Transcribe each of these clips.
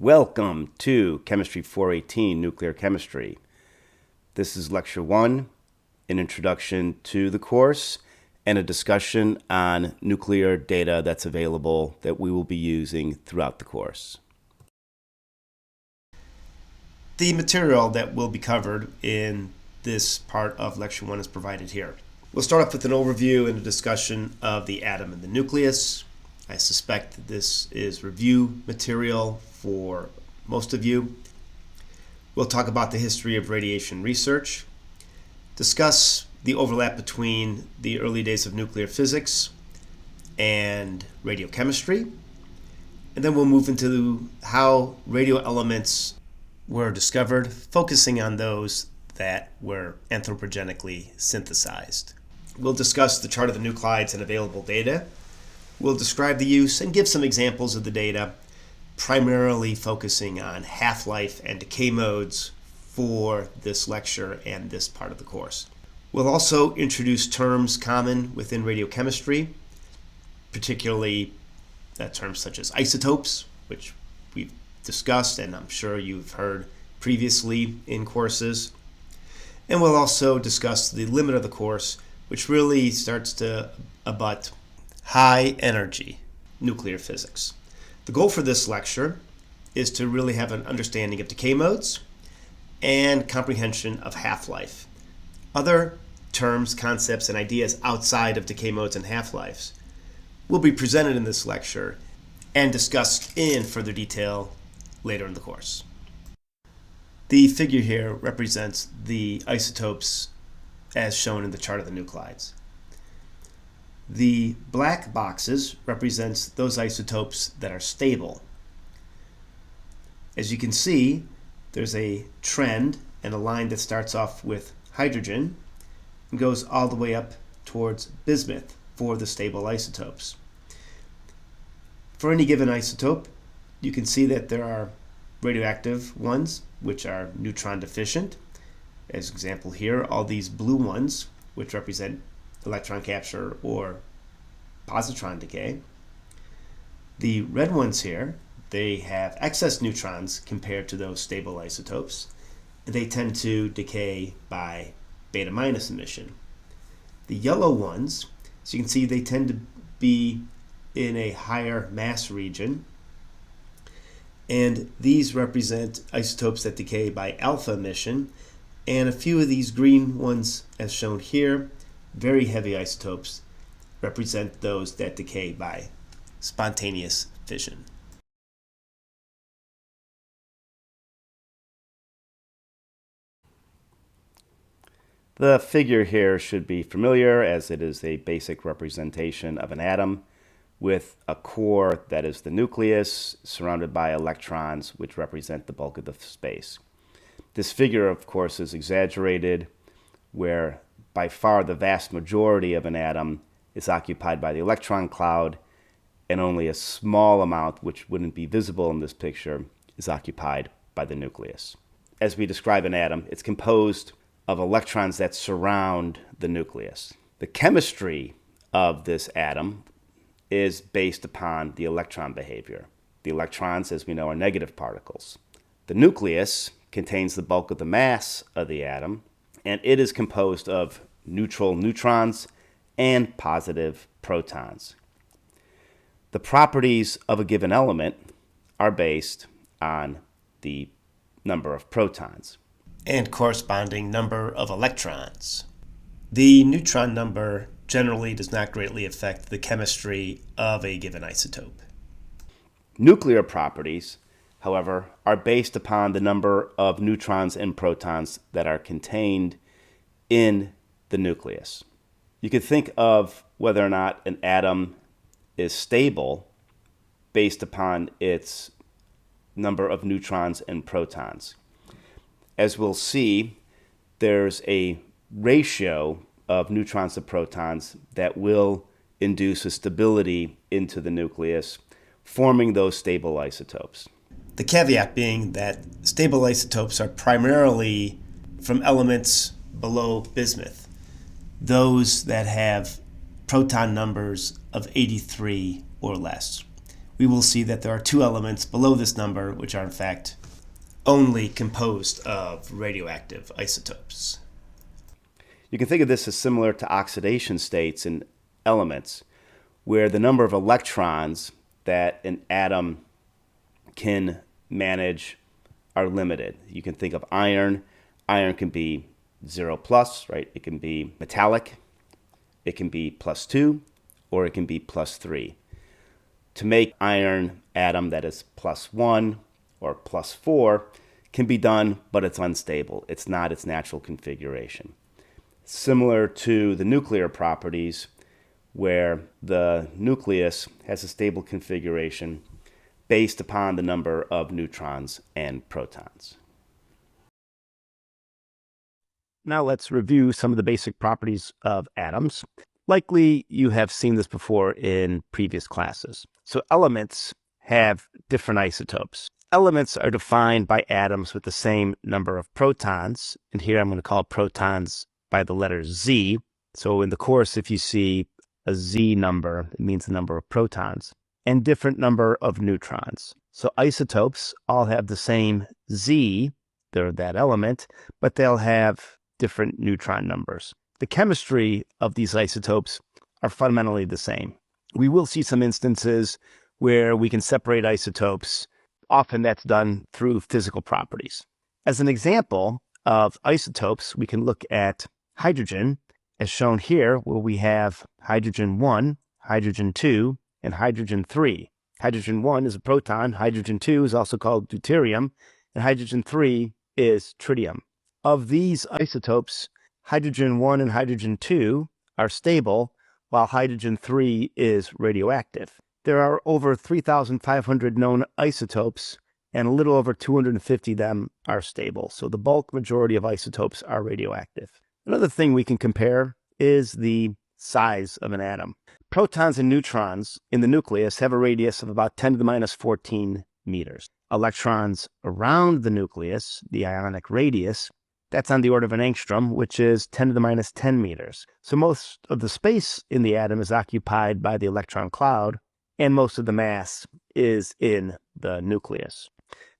Welcome to Chemistry 418, Nuclear Chemistry. This is Lecture 1, an introduction to the course, and a discussion on nuclear data that's available that we will be using throughout the course. The material that will be covered in this part of Lecture 1 is provided here. We'll start off with an overview and a discussion of the atom and the nucleus. I suspect this is review material for most of you. We'll talk about the history of radiation research, discuss the overlap between the early days of nuclear physics and radiochemistry, and then we'll move into how radioelements were discovered, focusing on those that were anthropogenically synthesized. We'll discuss the chart of the nuclides and available data. We'll describe the use and give some examples of the data, primarily focusing on half-life and decay modes for this lecture and this part of the course. We'll also introduce terms common within radiochemistry, particularly terms such as isotopes, which we've discussed and I'm sure you've heard previously in courses. And we'll also discuss the limit of the course, which really starts to abut high energy nuclear physics. The goal for this lecture is to really have an understanding of decay modes and comprehension of half-life. Other terms, concepts, and ideas outside of decay modes and half-lives will be presented in this lecture and discussed in further detail later in the course. The figure here represents the isotopes as shown in the chart of the nuclides. The black boxes represents those isotopes that are stable. As you can see, there's a trend and a line that starts off with hydrogen and goes all the way up towards bismuth for the stable isotopes. For any given isotope, you can see that there are radioactive ones, which are neutron deficient. As example here, all these blue ones, which represent electron capture or positron decay. The red ones here, they have excess neutrons compared to those stable isotopes. They tend to decay by beta minus emission. The yellow ones, as you can see, they tend to be in a higher mass region. And these represent isotopes that decay by alpha emission. And a few of these green ones, as shown here, very heavy isotopes, represent those that decay by spontaneous fission. The figure here should be familiar, as it is a basic representation of an atom with a core that is the nucleus, surrounded by electrons, which represent the bulk of the space. This figure, of course, is exaggerated, where by far the vast majority of an atom is occupied by the electron cloud, and only a small amount, which wouldn't be visible in this picture, is occupied by the nucleus. As we describe an atom, it's composed of electrons that surround the nucleus. The chemistry of this atom is based upon the electron behavior. The electrons, as we know, are negative particles. The nucleus contains the bulk of the mass of the atom, and it is composed of neutral neutrons and positive protons. The properties of a given element are based on the number of protons and corresponding number of electrons. The neutron number generally does not greatly affect the chemistry of a given isotope. Nuclear properties, however, are based upon the number of neutrons and protons that are contained in the nucleus. You could think of whether or not an atom is stable based upon its number of neutrons and protons. As we'll see, there's a ratio of neutrons to protons that will induce a stability into the nucleus, forming those stable isotopes. The caveat being that stable isotopes are primarily from elements below bismuth, those that have proton numbers of 83 or less. we will see that there are two elements below this number which are in fact only composed of radioactive isotopes. You can think of this as similar to oxidation states in elements, where the number of electrons that an atom can manage are limited. You can think of iron. Iron can be 0 plus, right? It can be metallic. It can be +2, or it can be +3. To make iron atom that is +1 or +4 can be done, but it's unstable. It's not its natural configuration. Similar to the nuclear properties, where the nucleus has a stable configuration based upon the number of neutrons and protons. Now let's review some of the basic properties of atoms. Likely you have seen this before in previous classes. So elements have different isotopes. Elements are defined by atoms with the same number of protons, and here I'm going to call protons by the letter Z. So in the course, if you see a Z number, it means the number of protons, and different number of neutrons. So isotopes all have the same Z, they're that element, but they'll have different neutron numbers. The chemistry of these isotopes are fundamentally the same. We will see some instances where we can separate isotopes. Often that's done through physical properties. As an example of isotopes, we can look at hydrogen, as shown here, where we have hydrogen 1, hydrogen 2, and hydrogen 3. Hydrogen 1 is a proton, hydrogen 2 is also called deuterium, and hydrogen 3 is tritium. Of these isotopes, hydrogen 1 and hydrogen 2 are stable, while hydrogen 3 is radioactive. There are over 3,500 known isotopes, and a little over 250 of them are stable. So the bulk majority of isotopes are radioactive. Another thing we can compare is the size of an atom. Protons and neutrons in the nucleus have a radius of about 10 to the minus 14 meters. Electrons around the nucleus, the ionic radius, that's on the order of an angstrom, which is 10 to the minus 10 meters. So most of the space in the atom is occupied by the electron cloud, and most of the mass is in the nucleus.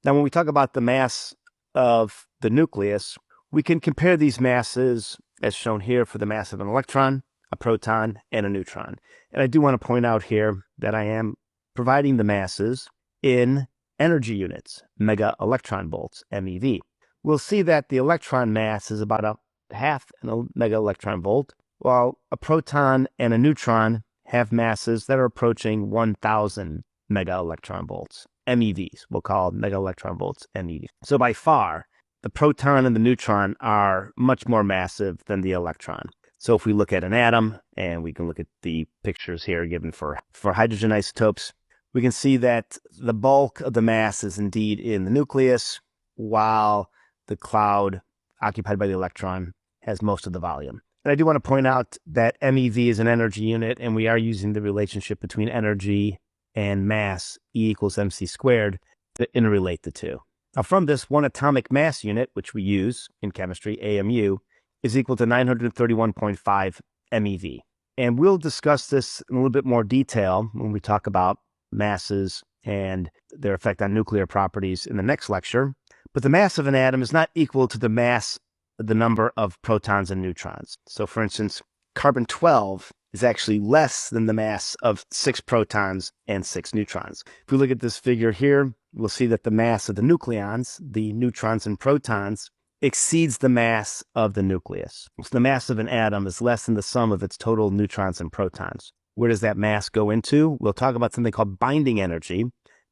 Now, when we talk about the mass of the nucleus, we can compare these masses, as shown here, for the mass of an electron, a proton, and a neutron. And I do want to point out here that I am providing the masses in energy units, mega electron volts, MeV. We'll see that the electron mass is about a half a mega electron volt, while a proton and a neutron have masses that are approaching 1,000 mega electron volts, MeVs. We'll call mega electron volts MeV. So by far, the proton and the neutron are much more massive than the electron. So if we look at an atom, and we can look at the pictures here given for hydrogen isotopes, we can see that the bulk of the mass is indeed in the nucleus, while the cloud occupied by the electron has most of the volume. And I do want to point out that MeV is an energy unit, and we are using the relationship between energy and mass, E equals mc squared, to interrelate the two. Now from this, one atomic mass unit, which we use in chemistry, AMU, is equal to 931.5 MeV. And we'll discuss this in a little bit more detail when we talk about masses and their effect on nuclear properties in the next lecture. But the mass of an atom is not equal to the mass of the number of protons and neutrons. So for instance, carbon-12 is actually less than the mass of 6 protons and 6 neutrons. If we look at this figure here, we'll see that the mass of the nucleons, the neutrons and protons, exceeds the mass of the nucleus. So the mass of an atom is less than the sum of its total neutrons and protons. Where does that mass go into? We'll talk about something called binding energy.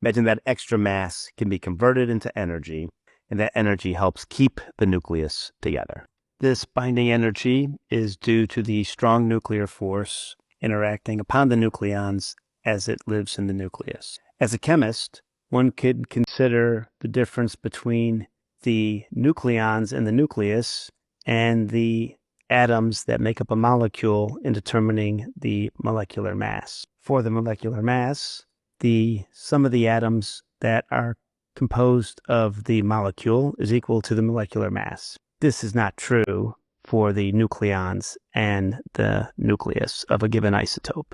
Imagine that extra mass can be converted into energy, and that energy helps keep the nucleus together. This binding energy is due to the strong nuclear force interacting upon the nucleons as it lives in the nucleus. As a chemist, one could consider the difference between the nucleons in the nucleus and the atoms that make up a molecule in determining the molecular mass. For the molecular mass, the sum of the atoms that are composed of the molecule is equal to the molecular mass. This is not true for the nucleons and the nucleus of a given isotope.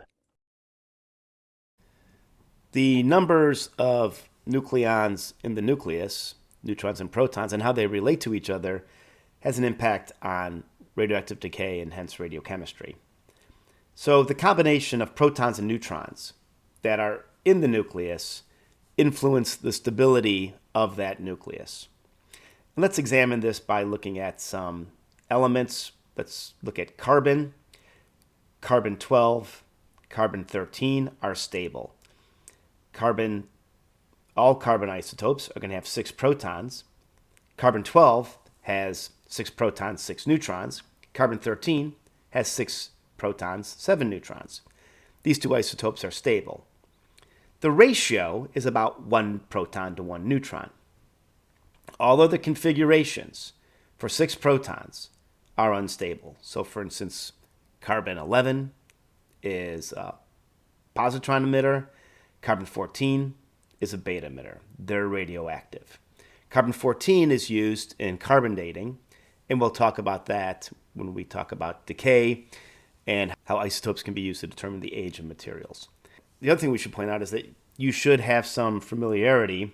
The numbers of nucleons in the nucleus, neutrons and protons, and how they relate to each other has an impact on radioactive decay and hence radiochemistry. So the combination of protons and neutrons that are in the nucleus influence the stability of that nucleus. And let's examine this by looking at some elements. Let's look at carbon. Carbon-12, carbon-13 are stable. All carbon isotopes are going to have 6 protons. Carbon-12 has 6 protons, 6 neutrons. Carbon-13 has 6 protons, 7 neutrons. These two isotopes are stable. The ratio is about 1 proton to 1 neutron. All other configurations for 6 protons are unstable. So for instance, carbon-11 is a positron emitter. Carbon-14 is a beta emitter. They're radioactive. Carbon-14 is used in carbon dating, and we'll talk about that when we talk about decay and how isotopes can be used to determine the age of materials. The other thing we should point out is that you should have some familiarity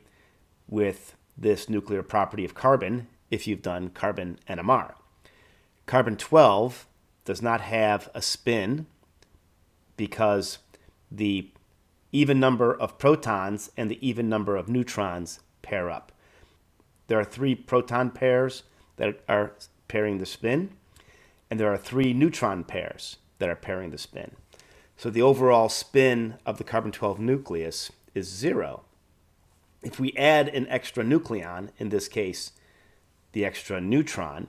with this nuclear property of carbon if you've done carbon NMR. Carbon-12 does not have a spin because the even number of protons and the even number of neutrons pair up. There are 3 proton pairs that are pairing the spin, and there are 3 neutron pairs that are pairing the spin. So the overall spin of the carbon-12 nucleus is 0. If we add an extra nucleon, in this case, the extra neutron,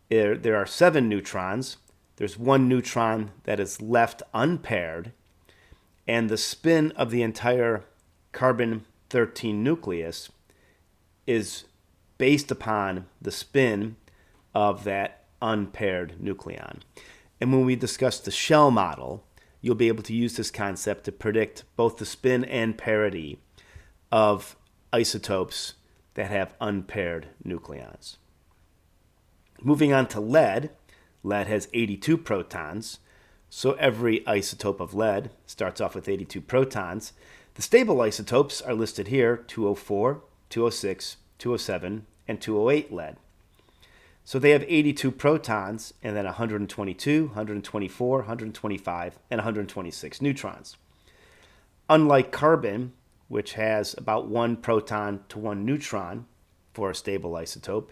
there are 7 neutrons. There's 1 neutron that is left unpaired, and the spin of the entire carbon-13 nucleus is based upon the spin of that unpaired nucleon. And when we discuss the shell model, you'll be able to use this concept to predict both the spin and parity of isotopes that have unpaired nucleons. Moving on to lead. Lead has 82 protons, so every isotope of lead starts off with 82 protons. The stable isotopes are listed here: 204, 206, 207, and 208 lead. So they have 82 protons and then 122, 124, 125, and 126 neutrons. Unlike carbon, which has about 1 proton to 1 neutron for a stable isotope,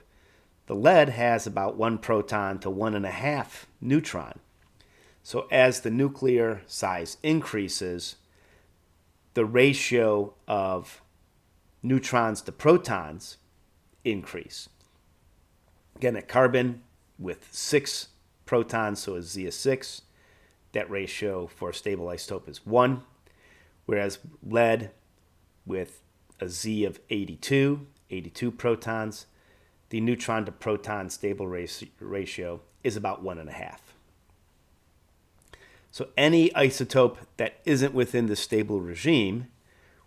the lead has about 1 proton to 1.5 neutron. So as the nuclear size increases, the ratio of neutrons to protons increase. Again, at carbon with 6 protons, so a Z of 6, that ratio for a stable isotope is 1, whereas lead with a Z of 82 protons, the neutron to proton stable ratio is about 1.5. So any isotope that isn't within the stable regime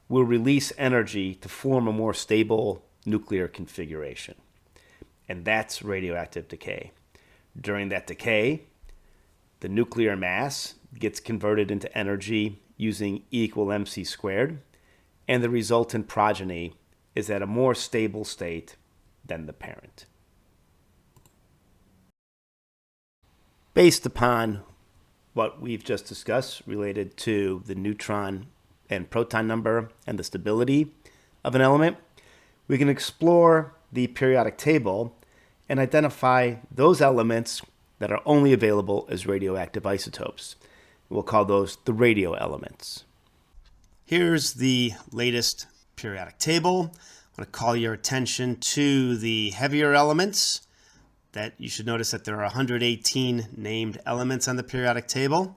will release energy to form a more stable nuclear configuration. And that's radioactive decay. During that decay, the nuclear mass gets converted into energy using E = mc squared, and the resultant progeny is at a more stable state than the parent. Based upon what we've just discussed related to the neutron and proton number and the stability of an element, we can explore the periodic table and identify those elements that are only available as radioactive isotopes. We'll call those the radio elements. Here's the latest periodic table. I want to call your attention to the heavier elements. That you should notice that there are 118 named elements on the periodic table.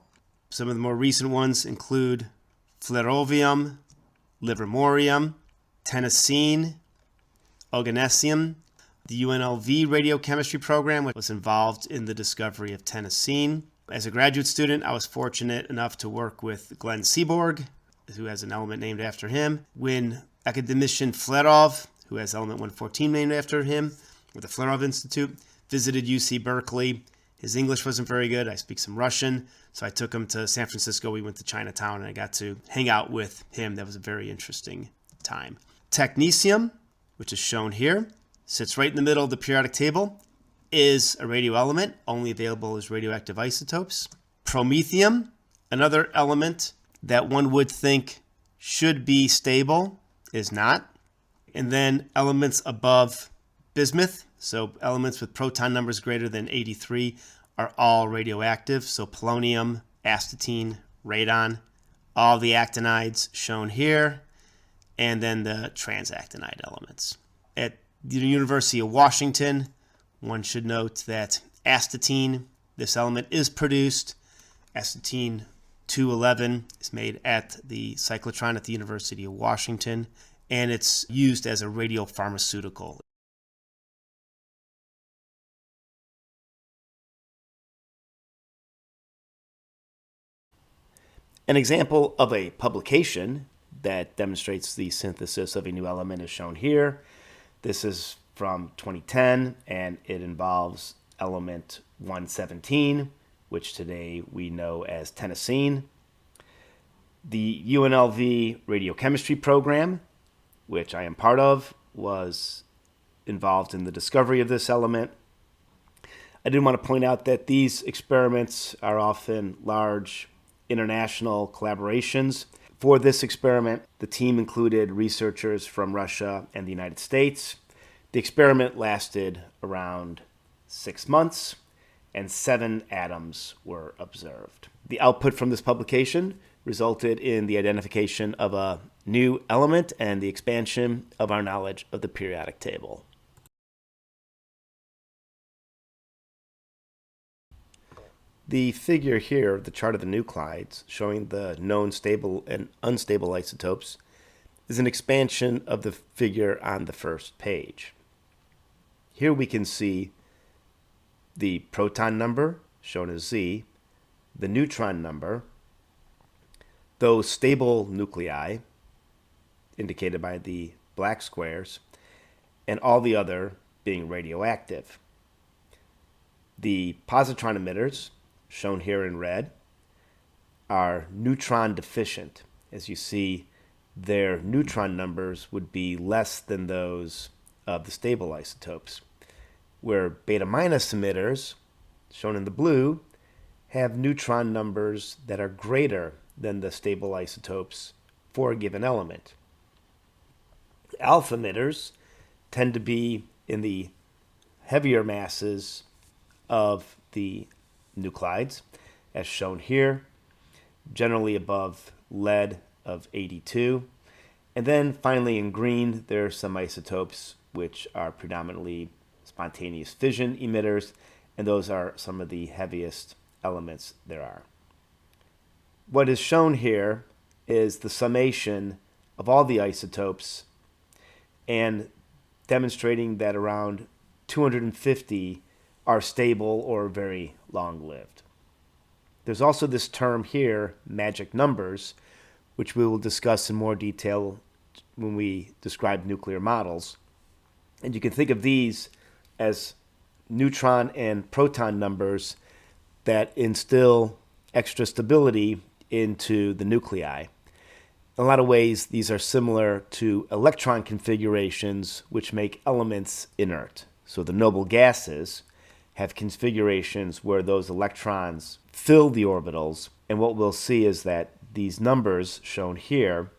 Some of the more recent ones include flerovium, livermorium, tennessine, oganesson. The UNLV radiochemistry program was involved in the discovery of tennessine. As a graduate student, I was fortunate enough to work with Glenn Seaborg, who has an element named after him, when academician Flerov, who has element 114 named after him, with the Flerov Institute, visited UC Berkeley His English wasn't very good. I speak some Russian, so I took him to San Francisco. We went to Chinatown, and I got to hang out with him. That was a very interesting time. Technetium, which is shown here, sits right in the middle of the periodic table, is a radioelement, only available as radioactive isotopes. Promethium, another element that one would think should be stable, is not. And then elements above bismuth, so elements with proton numbers greater than 83, are all radioactive. So polonium, astatine, radon, all the actinides shown here, and then the transactinide elements. At the University of Washington, one should note that astatine, this element, is produced. Astatine 211 is made at the cyclotron at the University of Washington, and it's used as a radiopharmaceutical. An example of a publication that demonstrates the synthesis of a new element is shown here. This is from 2010, and it involves element 117, which today we know as tennessine. The UNLV radiochemistry program, which I am part of, was involved in the discovery of this element. I did want to point out that these experiments are often large international collaborations. For this experiment, the team included researchers from Russia and the United States. The experiment lasted around 6 months, and 7 atoms were observed. The output from this publication resulted in the identification of a new element and the expansion of our knowledge of the periodic table. The figure here, the chart of the nuclides, showing the known stable and unstable isotopes, is an expansion of the figure on the first page. Here we can see the proton number, shown as Z, the neutron number, those stable nuclei, indicated by the black squares, and all the other being radioactive. The positron emitters, shown here in red, are neutron deficient. As you see, their neutron numbers would be less than those of the stable isotopes, where beta minus emitters, shown in the blue, have neutron numbers that are greater than the stable isotopes for a given element. Alpha emitters tend to be in the heavier masses of the nuclides, as shown here, generally above lead of 82. And then finally in green, there are some isotopes which are predominantly spontaneous fission emitters, and those are some of the heaviest elements there are. What is shown here is the summation of all the isotopes and demonstrating that around 250 are stable or very long-lived. There's also this term here, magic numbers, which we will discuss in more detail when we describe nuclear models. And you can think of these as neutron and proton numbers that instill extra stability into the nuclei. In a lot of ways, these are similar to electron configurations which make elements inert. So the noble gases have configurations where those electrons fill the orbitals, and what we'll see is that these numbers shown here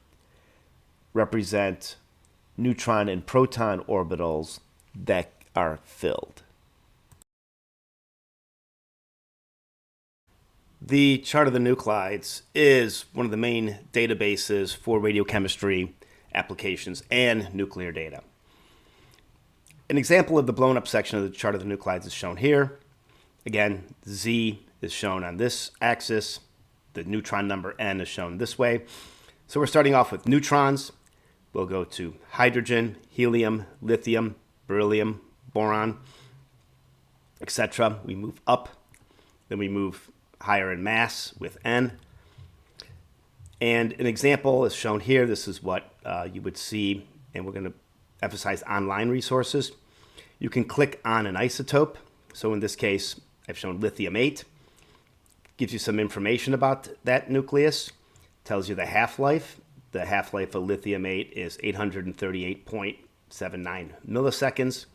represent neutron and proton orbitals that are filled. The chart of the nuclides is one of the main databases for radiochemistry applications and nuclear data. An example of the blown up section of the chart of the nuclides is shown here. Again, Z is shown on this axis. The neutron number N is shown this way. So we're starting off with neutrons. We'll go to hydrogen, helium, lithium, beryllium, boron, etc. We move up. Then we move higher in mass with N. And an example is shown here. This is what you would see, and we're going to emphasize online resources. You can click on an isotope. So in this case, I've shown lithium-8. Gives you some information about that nucleus. Tells you the half-life. The half-life of lithium-8 is 838.79 milliseconds.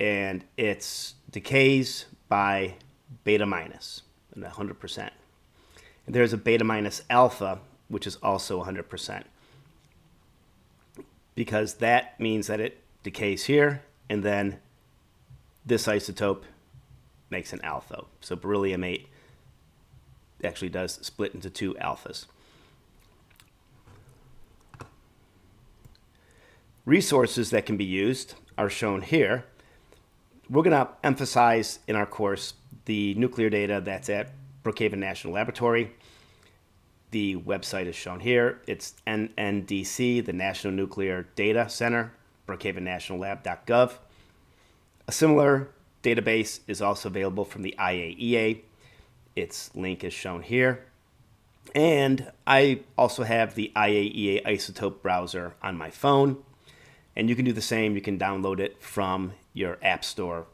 And it decays by beta minus, 100%. And there's a beta minus alpha, which is also 100%. Because that means that it decays here, and then this isotope makes an alpha. So beryllium-8 actually does split into two alphas. Resources that can be used are shown here. We're going to emphasize in our course the nuclear data that's at Brookhaven National Laboratory. The website is shown here. It's NNDC, the National Nuclear Data Center, brookhavennationallab.gov. A similar database is also available from the IAEA. Its link is shown here. And I also have the IAEA isotope browser on my phone. And you can do the same. You can download it from your app store.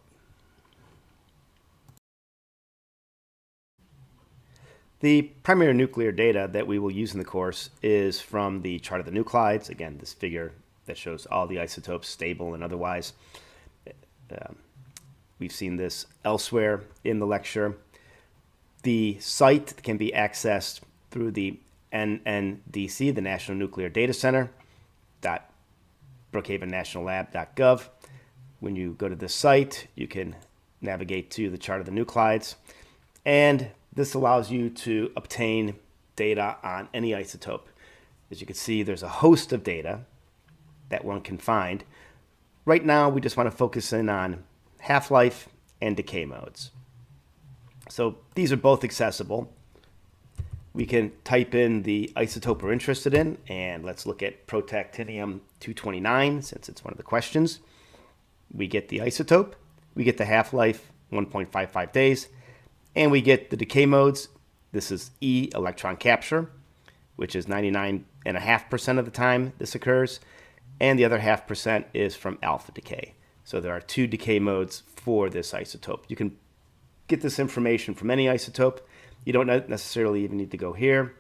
The primary nuclear data that we will use in the course is from the chart of the nuclides. Again, this figure that shows all the isotopes, stable and otherwise. We've seen this elsewhere in the lecture. The site can be accessed through the NNDC, the National Nuclear Data Center, brookhavennationallab.gov. When you go to this site, you can navigate to the chart of the nuclides, and this allows you to obtain data on any isotope. As you can see, there's a host of data that one can find. Right now, we just want to focus in on half-life and decay modes. So these are both accessible. We can type in the isotope we're interested in, and let's look at protactinium-229 since it's one of the questions. We get the isotope, we get the half-life, 1.55 days, and we get the decay modes. This is E, electron capture, which is 99.5% of the time this occurs, and the other 0.5% is from alpha decay. So there are two decay modes for this isotope. You can get this information from any isotope. You don't necessarily even need to go here.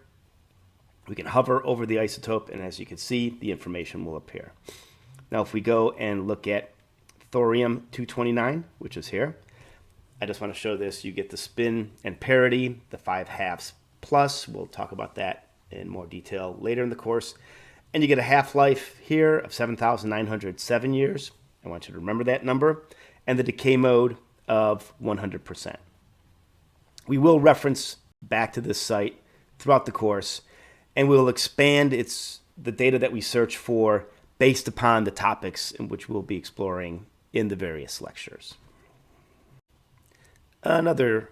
We can hover over the isotope, and as you can see, the information will appear. Now, if we go and look at thorium-229, which is here, I just want to show this. You get the spin and parity, the 5/2 plus. We'll talk about that in more detail later in the course. And you get a half-life here of 7,907 years. I want you to remember that number. And the decay mode of 100%. We will reference back to this site throughout the course, and we'll expand the data that we search for based upon the topics in which we'll be exploring in the various lectures. Another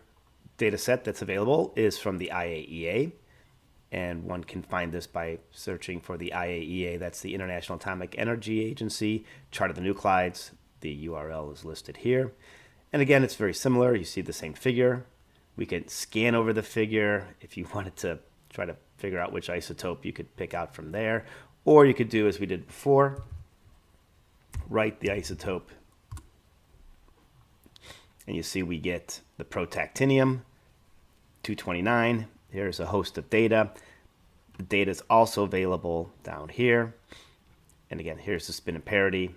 data set that's available is from the IAEA, and one can find this by searching for the IAEA. That's the International Atomic Energy Agency, chart of the nuclides. The URL is listed here. And again, it's very similar. You see the same figure. We can scan over the figure if you wanted to try to figure out which isotope you could pick out from there. Or you could do as we did before, write the isotope. And you see we get the protactinium-229. Here's a host of data. The data is also available down here. And again, here's the spin and parity,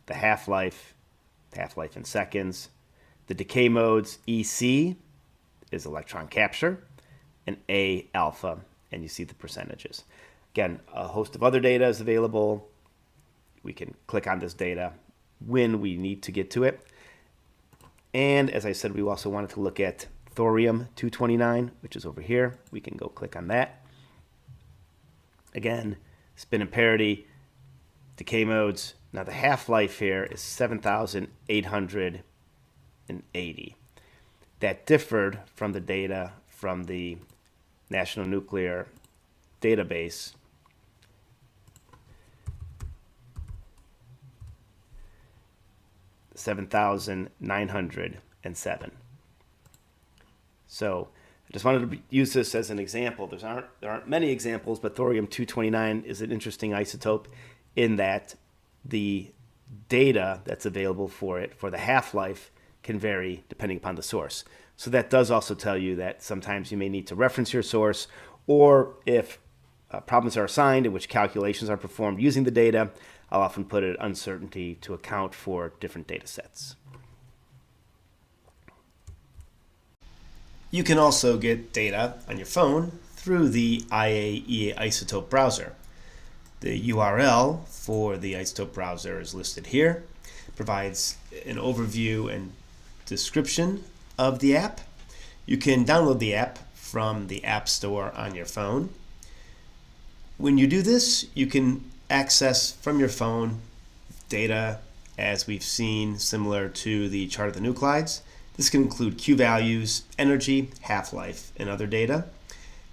the half-life in seconds. The decay modes, EC is electron capture, and A alpha, and you see the percentages. Again, a host of other data is available. We can click on this data when we need to get to it. And as I said, we also wanted to look at thorium-229, which is over here. We can go click on that. Again, spin and parity, decay modes. Now the half-life here is 7,880. That differed from the data from the National Nuclear Database. $7,907. So I just wanted to use this as an example. There aren't many examples, but thorium-229 is an interesting isotope in that the data that's available for it for the half-life can vary depending upon the source. So that does also tell you that sometimes you may need to reference your source, or if problems are assigned in which calculations are performed using the data, I'll often put an uncertainty to account for different data sets. You can also get data on your phone through the IAEA isotope browser. The URL for the isotope browser is listed here. It provides an overview and description of the app. You can download the app from the App Store on your phone. When you do this, you can access from your phone data, as we've seen, similar to the chart of the nuclides. This can include Q values, energy, half-life, and other data.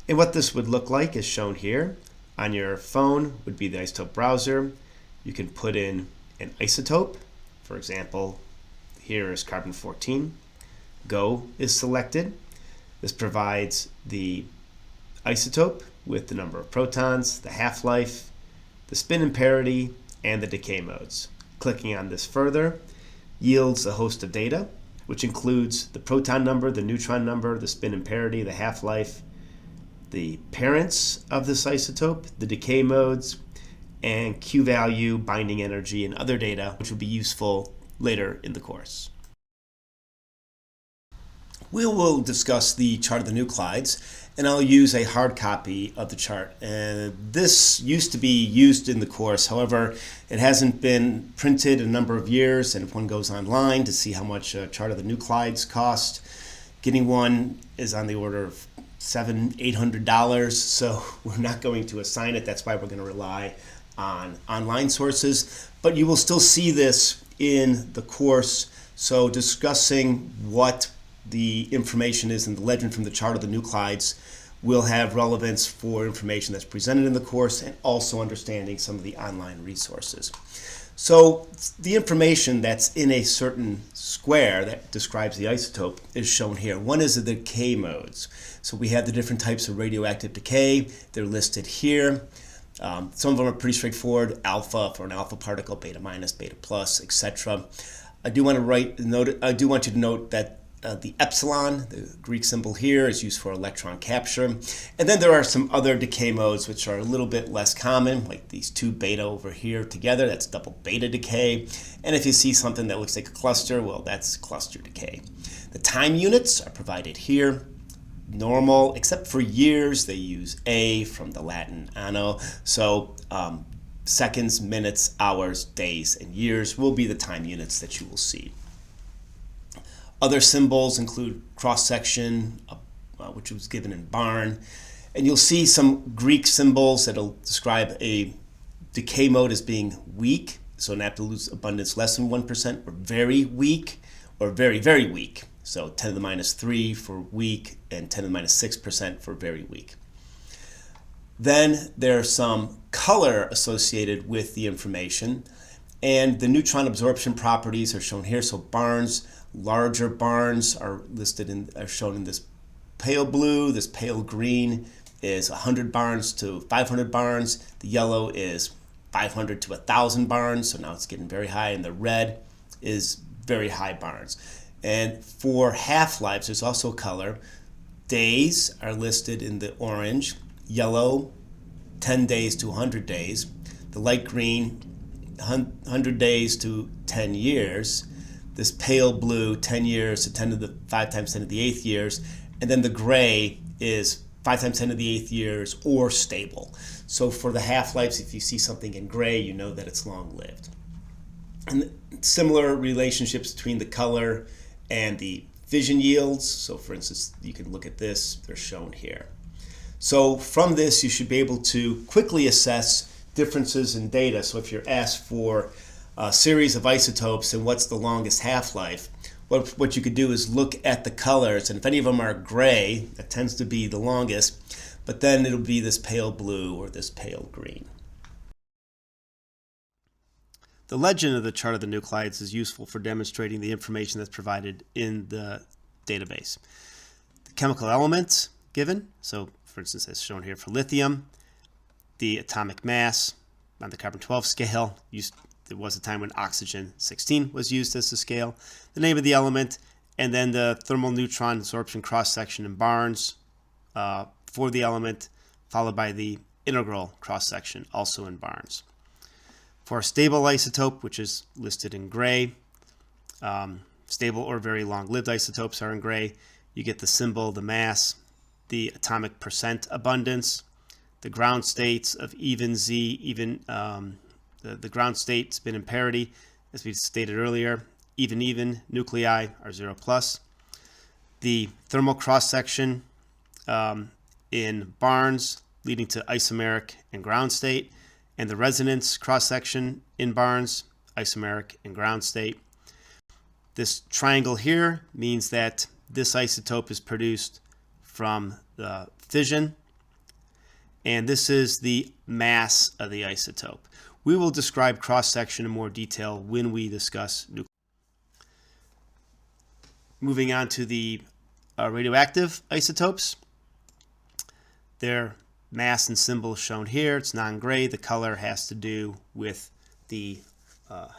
And what this would look like is shown here. On your phone would be the isotope browser. You can put in an isotope. For example, here is carbon-14. Go is selected. This provides the isotope with the number of protons, the half-life, the spin and parity, and the decay modes. Clicking on this further yields a host of data, which includes the proton number, the neutron number, the spin and parity, the half-life, the parents of this isotope, the decay modes, and Q value, binding energy, and other data, which will be useful later in the course. We will discuss the chart of the nuclides, and I'll use a hard copy of the chart. And this used to be used in the course. However, it hasn't been printed in a number of years, and if one goes online to see how much a chart of the nuclides cost, getting one is on the order of $700–800, so we're not going to assign it. That's why we're going to rely on online sources. But you will still see this in the course, so discussing what the information is in the legend from the chart of the nuclides will have relevance for information that's presented in the course, and also understanding some of the online resources. So the information that's in a certain square that describes the isotope is shown here. One is the decay modes. So we have the different types of radioactive decay. They're listed here. Some of them are pretty straightforward. Alpha for an alpha particle, beta minus, beta plus, etc. I do want you to note that the epsilon, the Greek symbol here, is used for electron capture. And then there are some other decay modes which are a little bit less common, like these two beta over here together. That's double beta decay. And if you see something that looks like a cluster, well, that's cluster decay. The time units are provided here. Normal, except for years, they use A from the Latin anno. So seconds, minutes, hours, days, and years will be the time units that you will see. Other symbols include cross-section, which was given in barn. And you'll see some Greek symbols that will describe a decay mode as being weak, so an absolute abundance less than 1%, or very weak, or very, very weak. So 10 to the minus 3 for weak, and 10 to the minus 6% for very weak. Then there's some color associated with the information, and the neutron absorption properties are shown here. So barns, larger barns are shown in this pale blue. This pale green is 100 barns to 500 barns. The yellow is 500 to 1,000 barns. So now it's getting very high. And the red is very high barns. And for half-lives, there's also color. Days are listed in the orange. Yellow, 10 days to 100 days. The light green, 100 days to 10 years. This pale blue, 10 years to 10 to the 5 times 10 to the 8th years. And then the gray is 5 times 10 to the 8th years or stable. So for the half-lives, if you see something in gray, you know that it's long-lived. And similar relationships between the color and the fission yields. So for instance, you can look at this, they're shown here. So from this, you should be able to quickly assess differences in data. So if you're asked for a series of isotopes and what's the longest half-life, what you could do is look at the colors, and if any of them are gray, that tends to be the longest, but then it'll be this pale blue or this pale green. The legend of the chart of the nuclides is useful for demonstrating the information that's provided in the database. The chemical elements given, so for instance as shown here for lithium, the atomic mass on the carbon-12 scale, There was a time when oxygen-16 was used as the scale, the name of the element, and then the thermal neutron absorption cross-section in Barnes for the element, followed by the integral cross-section, also in Barnes. For a stable isotope, which is listed in gray, stable or very long-lived isotopes are in gray, you get the symbol, the mass, the atomic percent abundance, the ground states of even Z, even the ground state spin and parity, as we stated earlier, even nuclei are 0 plus. The thermal cross-section in Barnes leading to isomeric and ground state, and the resonance cross-section in Barnes, isomeric and ground state. This triangle here means that this isotope is produced from the fission, and this is the mass of the isotope. We will describe cross-section in more detail when we discuss nucleus. Moving on to the radioactive isotopes. Their mass and symbol shown here. It's non-gray. The color has to do with the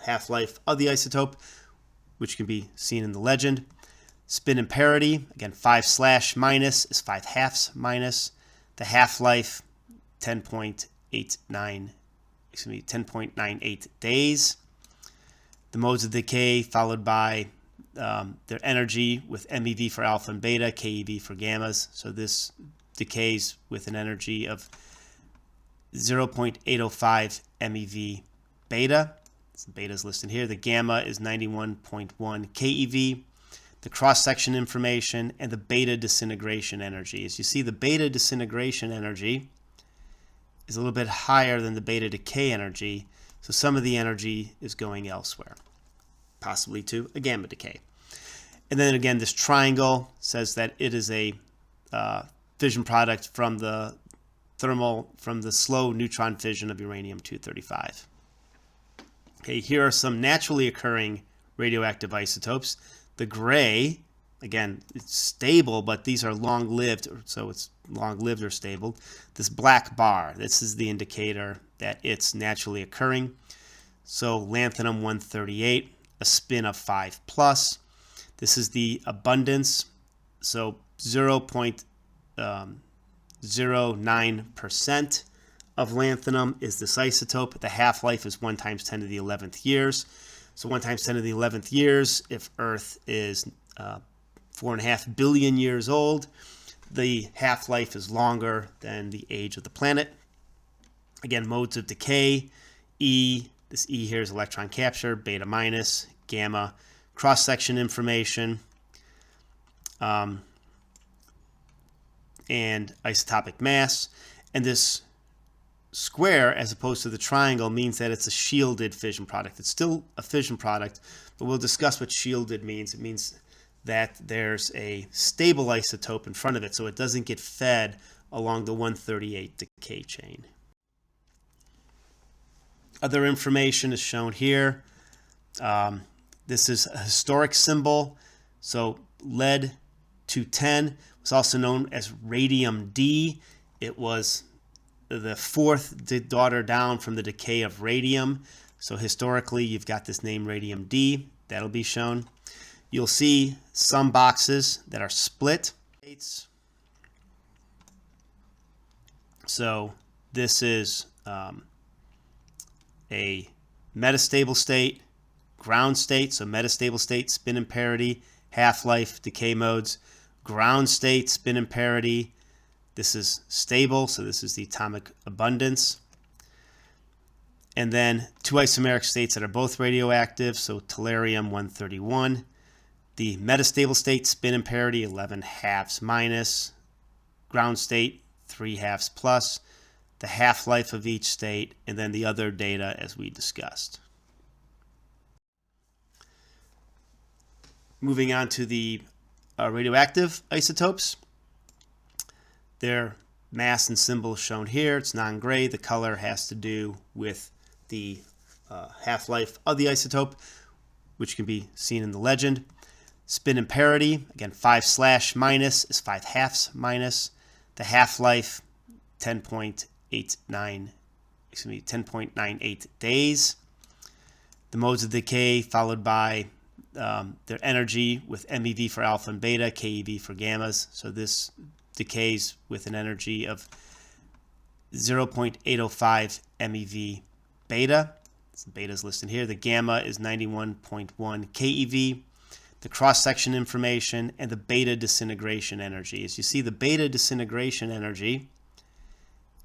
half-life of the isotope, which can be seen in the legend. Spin and parity, again, 5/ minus is 5/2 minus. The half-life, 10.98 days. The modes of decay followed by their energy with MeV for alpha and beta, KeV for gammas. So this decays with an energy of 0.805 MeV beta. So beta is listed here. The gamma is 91.1 KeV. The cross-section information and the beta disintegration energy. As you see, the beta disintegration energy is a little bit higher than the beta decay energy, so some of the energy is going elsewhere, possibly to a gamma decay. And then again, this triangle says that it is a fission product from the slow neutron fission of uranium-235. Okay, here are some naturally occurring radioactive isotopes. The gray, again, it's stable, but these are long-lived, so it's long-lived or stable. This black bar, this is the indicator that it's naturally occurring. So lanthanum-138, a spin of 5 plus. This is the abundance, so 0.09% of lanthanum is this isotope. The half-life is 1 × 10 to the 11th years. So 1 × 10 to the 11th years, if Earth is 4.5 billion years old, the half-life is longer than the age of the planet. Again, modes of decay, E, this E here is electron capture, beta minus, gamma, cross-section information, and isotopic mass. And this square, as opposed to the triangle, means that it's a shielded fission product. It's still a fission product, but we'll discuss what shielded means. It means that there's a stable isotope in front of it, so it doesn't get fed along the 138 decay chain. Other information is shown here. This is a historic symbol. So lead-210 was also known as radium-D. It was the fourth daughter down from the decay of radium. So historically, you've got this name radium-D. That'll be shown. You'll see some boxes that are split. So this is a metastable state, ground state, so metastable state, spin and parity, half-life, decay modes, ground state, spin and parity. This is stable, so this is the atomic abundance. And then 2 isomeric states that are both radioactive, so tellurium-131. The metastable state, spin and parity, 11/2 minus. Ground state, 3/2 plus. The half-life of each state, and then the other data as we discussed. Moving on to the radioactive isotopes. Their mass and symbol shown here. It's non-gray. The color has to do with the half-life of the isotope, which can be seen in the legend. Spin and parity, again, 5/ minus is 5/2 minus. The half-life, 10.98 days. the modes of decay followed by their energy with MeV for alpha and beta, KeV for gammas. So this decays with an energy of 0.805 MeV beta. So beta is listed here. The gamma is 91.1 KeV. The cross-section information and the beta disintegration energy. As you see, the beta disintegration energy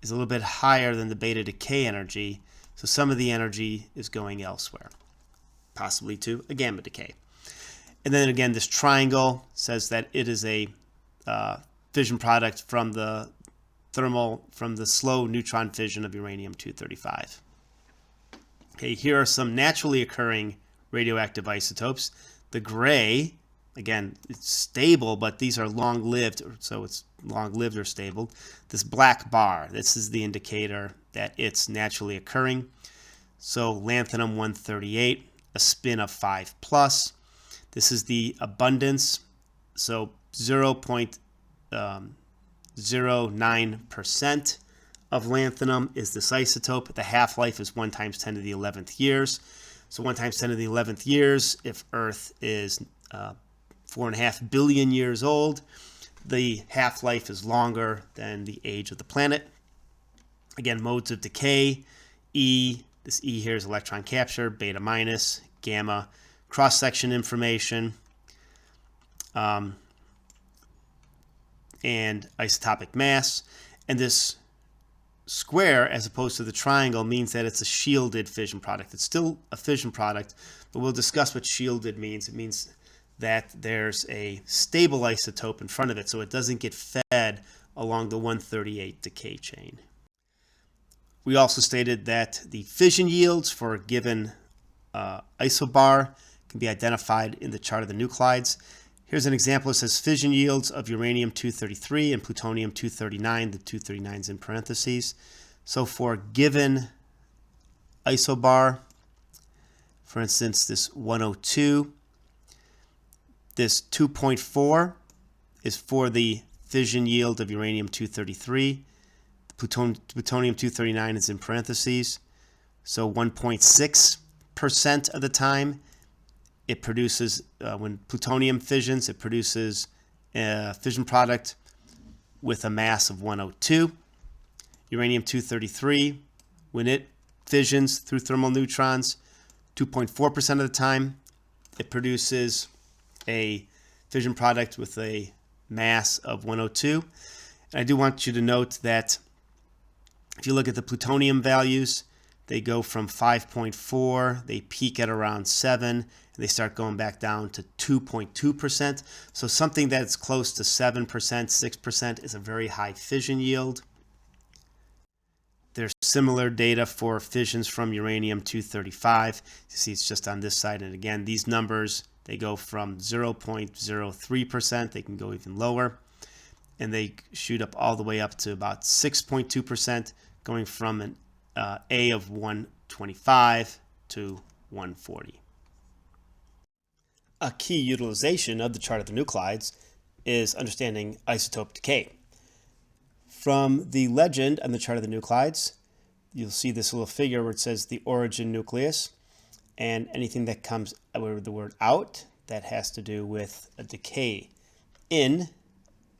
is a little bit higher than the beta decay energy, so some of the energy is going elsewhere, possibly to a gamma decay. And then again, this triangle says that it is a fission product from the slow neutron fission of uranium-235. Okay, here are some naturally occurring radioactive isotopes. The gray, again, it's stable, but these are long-lived, so it's long-lived or stable. This black bar, this is the indicator that it's naturally occurring. So lanthanum-138, a spin of 5+. This is the abundance, so 0.09% of lanthanum is this isotope. The half-life is 1 × 10 to the 11th years. So 1 × 10 to the 11th years, if Earth is 4.5 billion years old, the half-life is longer than the age of the planet. Again, modes of decay, E, this E here is electron capture, beta minus, gamma, cross-section information, and isotopic mass. And this square, as opposed to the triangle, means that it's a shielded fission product. It's still a fission product, but we'll discuss what shielded means. It means that there's a stable isotope in front of it, so it doesn't get fed along the 138 decay chain. We also stated that the fission yields for a given isobar can be identified in the chart of the nuclides. Here's an example. It says fission yields of uranium-233 and plutonium-239. The 239 is in parentheses. So for a given isobar, for instance, this 102, this 2.4 is for the fission yield of uranium-233. The plutonium-239 is in parentheses. So 1.6% of the time, it produces, when plutonium fissions, it produces a fission product with a mass of 102. Uranium-233, when it fissions through thermal neutrons, 2.4% of the time, it produces a fission product with a mass of 102. And I do want you to note that if you look at the plutonium values, they go from 5.4, they peak at around 7, and they start going back down to 2.2%. So something that's close to 7%, 6% is a very high fission yield. There's similar data for fissions from uranium-235. You see it's just on this side. And again, these numbers, they go from 0.03%. They can go even lower. And they shoot up all the way up to about 6.2%, going from an A of 125 to 140. A key utilization of the chart of the nuclides is understanding isotope decay. From the legend on the chart of the nuclides, you'll see this little figure where it says the origin nucleus, and anything that comes with the word out, that has to do with a decay. In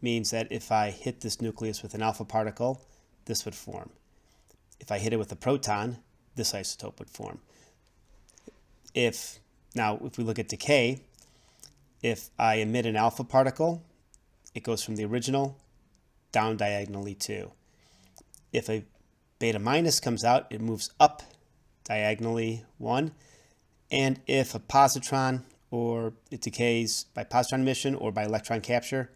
means that if I hit this nucleus with an alpha particle, this would form. If I hit it with a proton, this isotope would form. If we look at decay, if I emit an alpha particle, it goes from the original down diagonally 2. If a beta minus comes out, it moves up diagonally 1. And if a positron, or it decays by positron emission or by electron capture,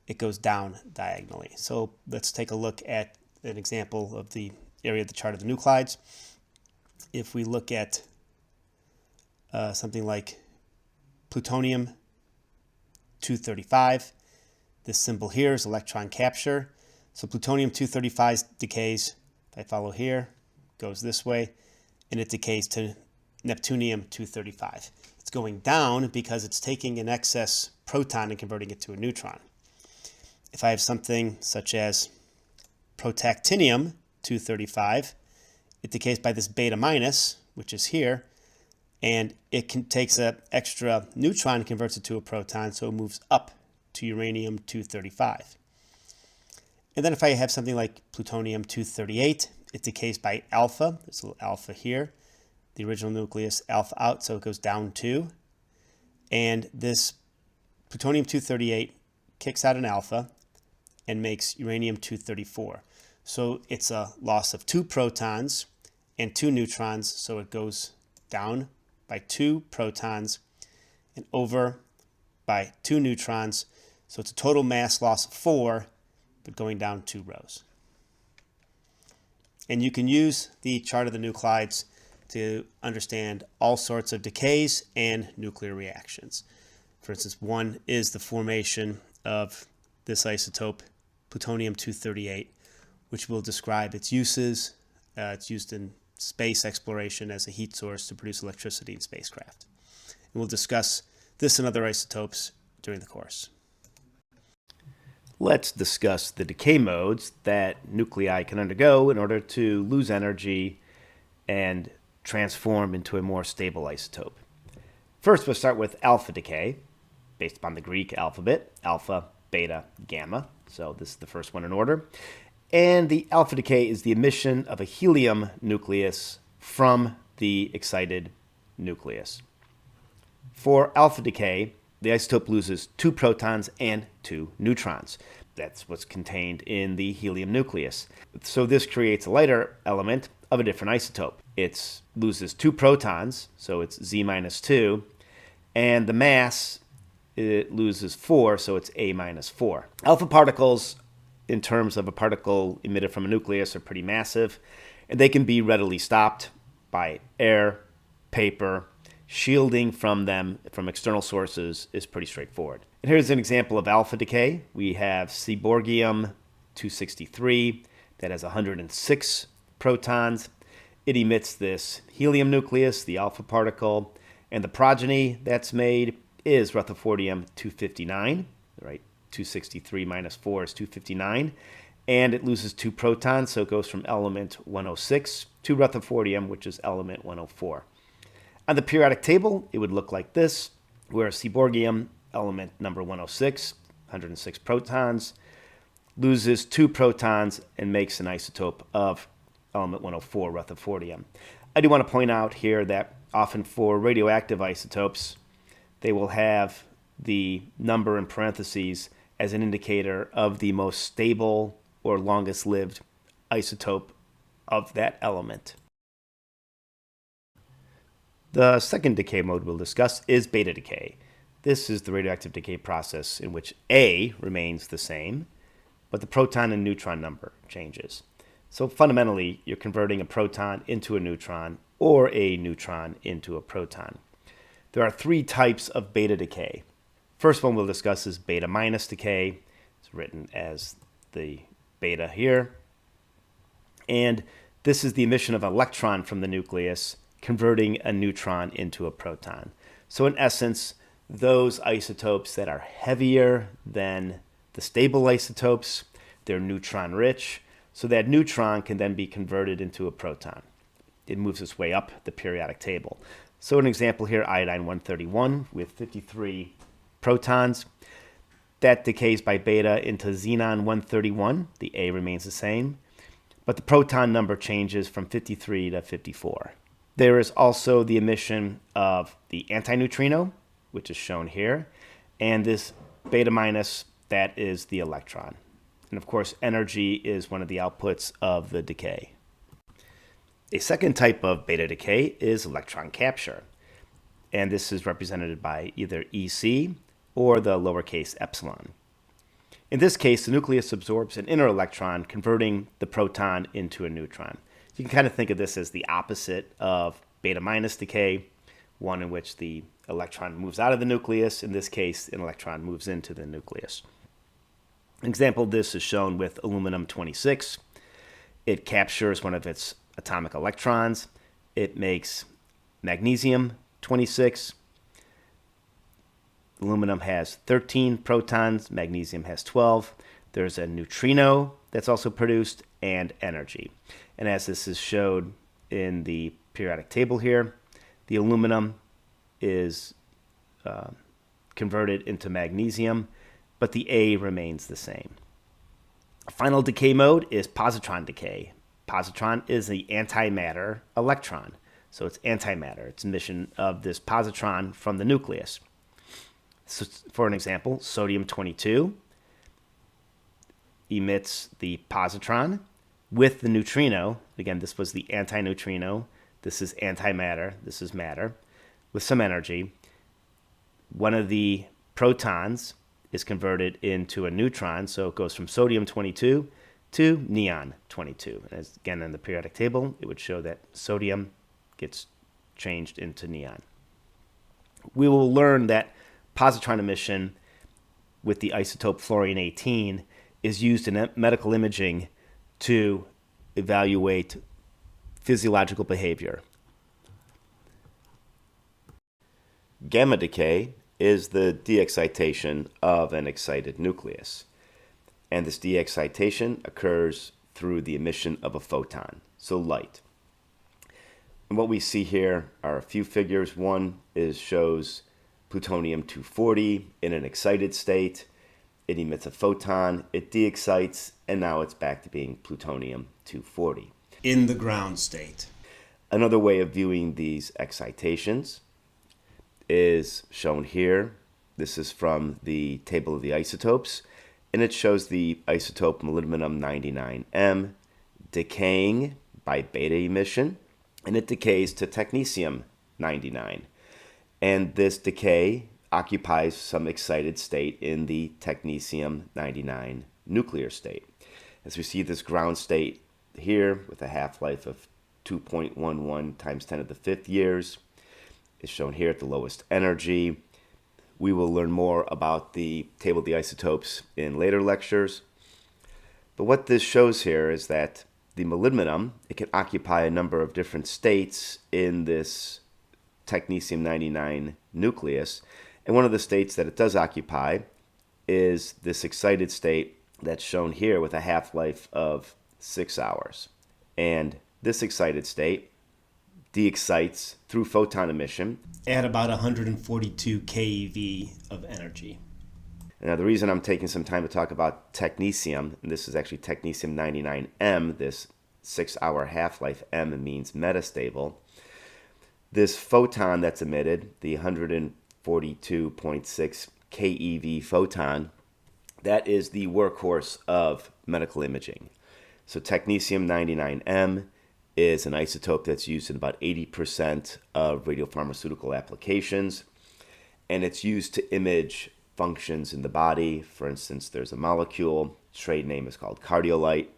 it goes down diagonally. So let's take a look at an example of the area of the chart of the nuclides. If we look at something like plutonium-235, this symbol here is electron capture. So plutonium-235 decays, if I follow here, goes this way, and it decays to neptunium-235. It's going down because it's taking an excess proton and converting it to a neutron. If I have something such as protactinium-235, it decays by this beta minus, which is here, and takes an extra neutron and converts it to a proton, so it moves up to uranium-235. And then if I have something like plutonium-238, it decays by alpha. There's a little alpha here. The original nucleus alpha out, so it goes down 2. And this plutonium-238 kicks out an alpha and makes uranium-234. So it's a loss of 2 protons and 2 neutrons, so it goes down by 2 protons and over by 2 neutrons. So it's a total mass loss of 4, but going down 2 rows. And you can use the chart of the nuclides to understand all sorts of decays and nuclear reactions. For instance, one is the formation of this isotope, plutonium-238, which will describe its uses. It's used in space exploration as a heat source to produce electricity in spacecraft. And we'll discuss this and other isotopes during the course. Let's discuss the decay modes that nuclei can undergo in order to lose energy and transform into a more stable isotope. First, we'll start with alpha decay, based upon the Greek alphabet, alpha, beta, gamma. So this is the first one in order. And the alpha decay is the emission of a helium nucleus from the excited nucleus. For alpha decay, the isotope loses 2 protons and 2 neutrons. That's what's contained in the helium nucleus. So this creates a lighter element of a different isotope. It loses 2 protons, so it's Z-2, and the mass, it loses 4, so it's A-4. Alpha particles, in terms of a particle emitted from a nucleus, are pretty massive, and they can be readily stopped by air, paper. Shielding from them from external sources is pretty straightforward. And here's an example of alpha decay. We have seaborgium-263 that has 106 protons. It emits this helium nucleus, the alpha particle, and the progeny that's made is rutherfordium-259, right? 263 minus 4 is 259, and it loses 2 protons, so it goes from element 106 to rutherfordium, which is element 104. On the periodic table, it would look like this, where seaborgium, element number 106, 106 protons, loses 2 protons and makes an isotope of element 104, rutherfordium. I do want to point out here that often for radioactive isotopes, they will have the number in parentheses as an indicator of the most stable or longest lived isotope of that element. The second decay mode we'll discuss is beta decay. This is the radioactive decay process in which A remains the same, but the proton and neutron number changes. So fundamentally, you're converting a proton into a neutron or a neutron into a proton. There are 3 types of beta decay. First one we'll discuss is beta minus decay. It's written as the beta here. And this is the emission of an electron from the nucleus, converting a neutron into a proton. So in essence, those isotopes that are heavier than the stable isotopes, they're neutron rich, so that neutron can then be converted into a proton. It moves its way up the periodic table. So an example here, iodine-131 with 53 protons. That decays by beta into xenon-131. The A remains the same, but the proton number changes from 53 to 54. There is also the emission of the antineutrino, which is shown here, and this beta minus, that is the electron. And of course, energy is one of the outputs of the decay. A second type of beta decay is electron capture, and this is represented by either EC or the lowercase epsilon. In this case, the nucleus absorbs an inner electron, converting the proton into a neutron. You can kind of think of this as the opposite of beta minus decay, one in which the electron moves out of the nucleus. In this case, an electron moves into the nucleus. An example of this is shown with aluminum-26. It captures one of its atomic electrons. It makes magnesium-26. Aluminum has 13 protons, magnesium has 12. There's a neutrino that's also produced, and energy. And as this is showed in the periodic table here, The aluminum is converted into magnesium, but the A remains the same. Final decay mode is positron decay. Positron is the antimatter electron. So it's antimatter. It's emission of this positron from the nucleus. So for an example, sodium-22 emits the positron with the neutrino. Again, this was the antineutrino. This is antimatter. This is matter with some energy. One of the protons is converted into a neutron, so it goes from sodium-22 to neon-22. As again, in the periodic table, it would show that sodium gets changed into neon. We will learn that positron emission with the isotope fluorine-18 is used in medical imaging to evaluate physiological behavior. Gamma decay is the de-excitation of an excited nucleus. And this de-excitation occurs through the emission of a photon, so light. And what we see here are a few figures. One shows plutonium-240 in an excited state. It emits a photon, it de-excites, and now it's back to being plutonium-240. In the ground state. Another way of viewing these excitations is shown here. This is from the table of the isotopes, and it shows the isotope molybdenum-99M decaying by beta emission, and it decays to technetium-99. And this decay occupies some excited state in the technetium-99 nuclear state. As we see this ground state here with a half-life of 2.11 times 10 to the 5th years, is shown here at the lowest energy. We will learn more about the table of the isotopes in later lectures. But what this shows here is that the molybdenum, it can occupy a number of different states in this technetium-99 nucleus. And one of the states that it does occupy is this excited state that's shown here with a half-life of 6 hours. And this excited state de-excites through photon emission at about 142 keV of energy. Now, the reason I'm taking some time to talk about technetium, and this is actually technetium-99M, this 6-hour half-life, M means metastable. This photon that's emitted, the 142.6 keV photon, that is the workhorse of medical imaging. So technetium-99M is an isotope that's used in about 80% of radiopharmaceutical applications, and it's used to image functions in the body. For instance, there's a molecule, trade name is called cardiolite,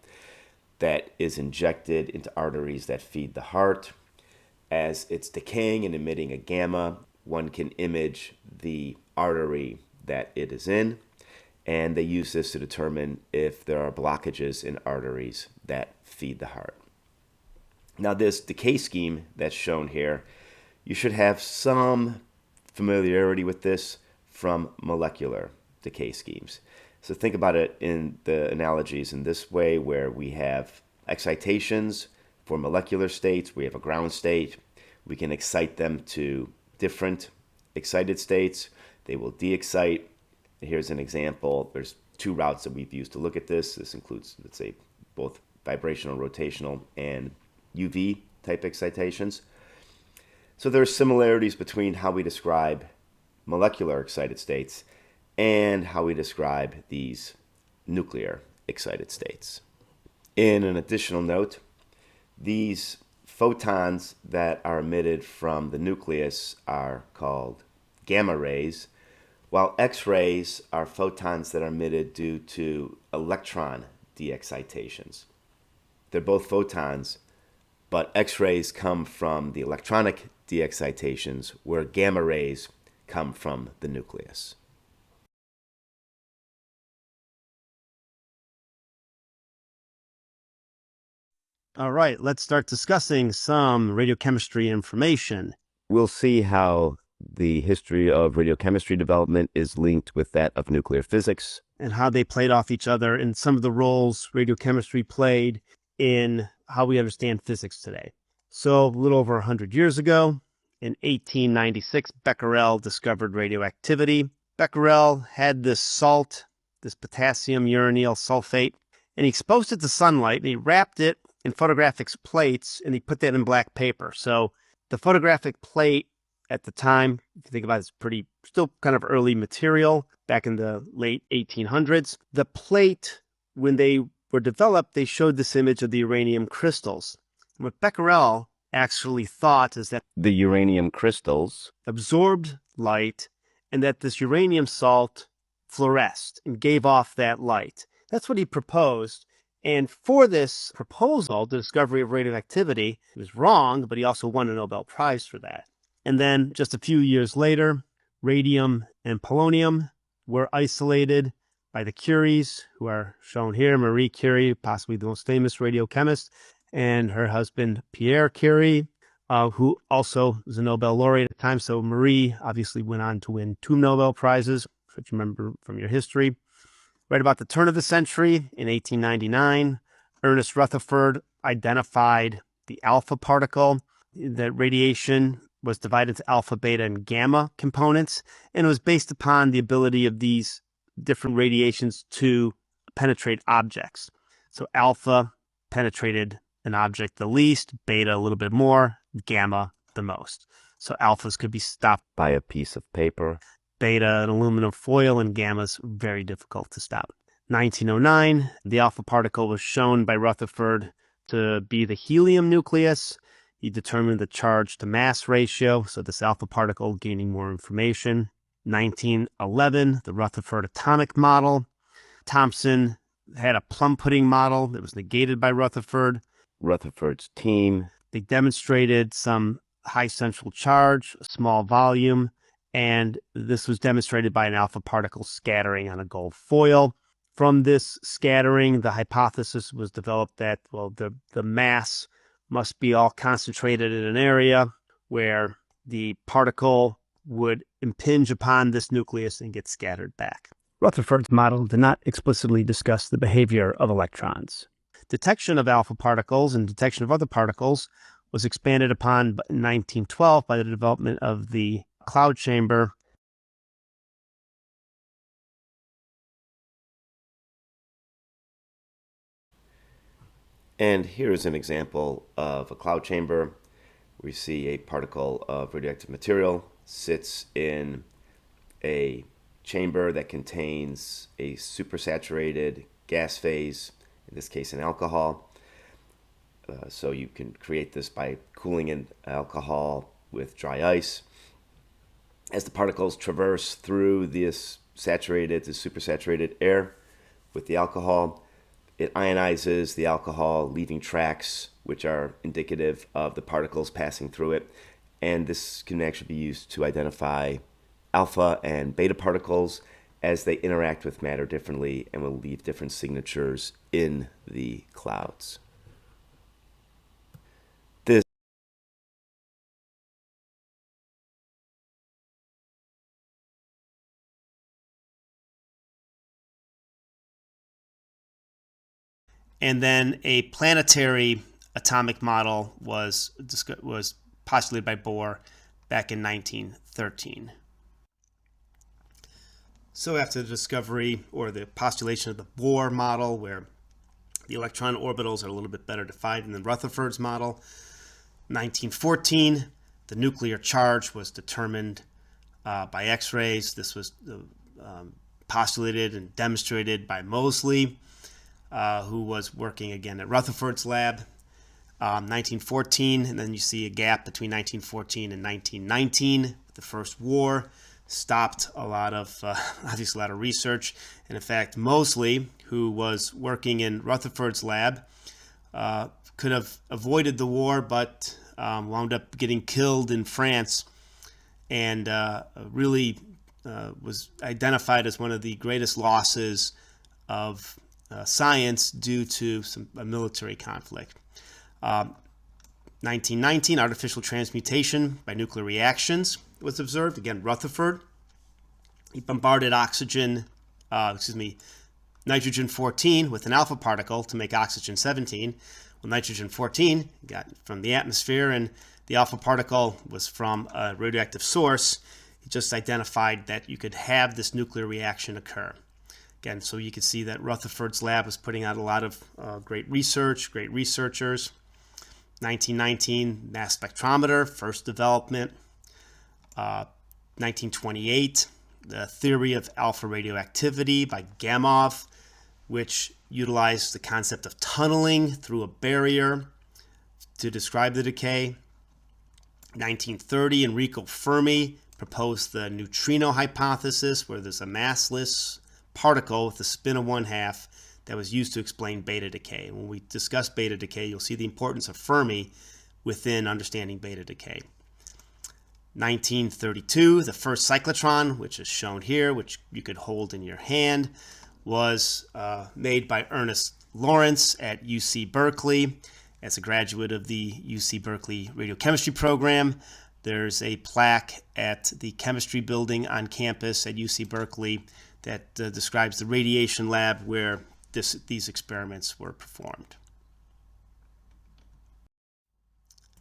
that is injected into arteries that feed the heart. As it's decaying and emitting a gamma, one can image the artery that it is in, and they use this to determine if there are blockages in arteries that feed the heart. Now, this decay scheme that's shown here, you should have some familiarity with this from molecular decay schemes. So think about it in the analogies in this way, where we have excitations for molecular states. We have a ground state. We can excite them to different excited states. They will de-excite. Here's an example. There's two routes that we've used to look at this. This includes, let's say, both vibrational, rotational, and UV type excitations. So there are similarities between how we describe molecular excited states and how we describe these nuclear excited states. In an additional note, these photons that are emitted from the nucleus are called gamma rays, while X-rays are photons that are emitted due to electron de-excitations. They're both photons, but X-rays come from the electronic de-excitations, where gamma rays come from the nucleus. All right, let's start discussing some radiochemistry information. We'll see how the history of radiochemistry development is linked with that of nuclear physics, and how they played off each other, and some of the roles radiochemistry played in how we understand physics today. So a little over 100 years ago, In 1896, Becquerel discovered radioactivity. Becquerel had this salt, this potassium uranyl sulfate, and he exposed it to sunlight, and he wrapped it in photographic plates, and he put that in black paper. So the photographic plate at the time, if you think about it, it's pretty, still kind of early material back in the late 1800s. The plate, when they were developed, they showed this image of the uranium crystals. And what Becquerel actually thought is that the uranium crystals absorbed light and that this uranium salt fluoresced and gave off that light. That's what he proposed. And for this proposal, the discovery of radioactivity, he was wrong, but he also won a Nobel Prize for that. And then just a few years later, radium and polonium were isolated by the Curies, who are shown here. Marie Curie, possibly the most famous radiochemist, and her husband, Pierre Curie, who also was a Nobel laureate at the time. So Marie obviously went on to win 2 Nobel Prizes, which you remember from your history. Right about the turn of the century, in 1899, Ernest Rutherford identified the alpha particle. That radiation was divided into alpha, beta, and gamma components, and it was based upon the ability of these different radiations to penetrate objects. So alpha penetrated an object the least, beta a little bit more, gamma the most. So alphas could be stopped by a piece of paper, beta an aluminum foil, and gamma's very difficult to stop. 1909, the alpha particle was shown by Rutherford to be the helium nucleus. He determined the charge to mass ratio, so this alpha particle gaining more information. 1911, the Rutherford atomic model. Thomson had a plum pudding model that was negated by Rutherford. Rutherford's team, they demonstrated some high central charge, a small volume, and this was demonstrated by an alpha particle scattering on a gold foil. From this scattering, the hypothesis was developed that, well, the mass must be all concentrated in an area where the particle would impinge upon this nucleus and get scattered back. Rutherford's model did not explicitly discuss the behavior of electrons. Detection of alpha particles and detection of other particles was expanded upon in 1912 by the development of the cloud chamber. And here is an example of a cloud chamber. We see a particle of radioactive material sits in a chamber that contains a supersaturated gas phase, in this case an alcohol. So you can create this by cooling an alcohol with dry ice. As the particles traverse through this supersaturated air with the alcohol, it ionizes the alcohol, leaving tracks which are indicative of the particles passing through it. And this can actually be used to identify alpha and beta particles as they interact with matter differently and will leave different signatures in the clouds. And then a planetary atomic model was postulated by Bohr back in 1913. So after the discovery or the postulation of the Bohr model, where the electron orbitals are a little bit better defined than Rutherford's model, 1914, the nuclear charge was determined by X-rays. This was postulated and demonstrated by Moseley, who was working again at Rutherford's lab. 1914, and then you see a gap between 1914 and 1919. The first war stopped a lot of, obviously a lot of research. And in fact, Moseley, who was working in Rutherford's lab, could have avoided the war, but wound up getting killed in France, and really was identified as one of the greatest losses of science due to a military conflict. 1919, artificial transmutation by nuclear reactions was observed. Again, Rutherford. He bombarded nitrogen-14 with an alpha particle to make oxygen-17. Well, nitrogen-14 got from the atmosphere, and the alpha particle was from a radioactive source. He just identified that you could have this nuclear reaction occur. Again, so you can see that Rutherford's lab was putting out a lot of great research, great researchers. 1919, mass spectrometer, first development. 1928, the theory of alpha radioactivity by Gamow, which utilized the concept of tunneling through a barrier to describe the decay. 1930, Enrico Fermi proposed the neutrino hypothesis, where there's a massless particle with a spin of 1/2 that was used to explain beta decay. And when we discuss beta decay, you'll see the importance of Fermi within understanding beta decay. 1932, the first cyclotron, which is shown here, which you could hold in your hand, was made by Ernest Lawrence at UC Berkeley. As a graduate of the UC Berkeley radiochemistry program, there's a plaque at the chemistry building on campus at UC Berkeley that describes the radiation lab where these experiments were performed.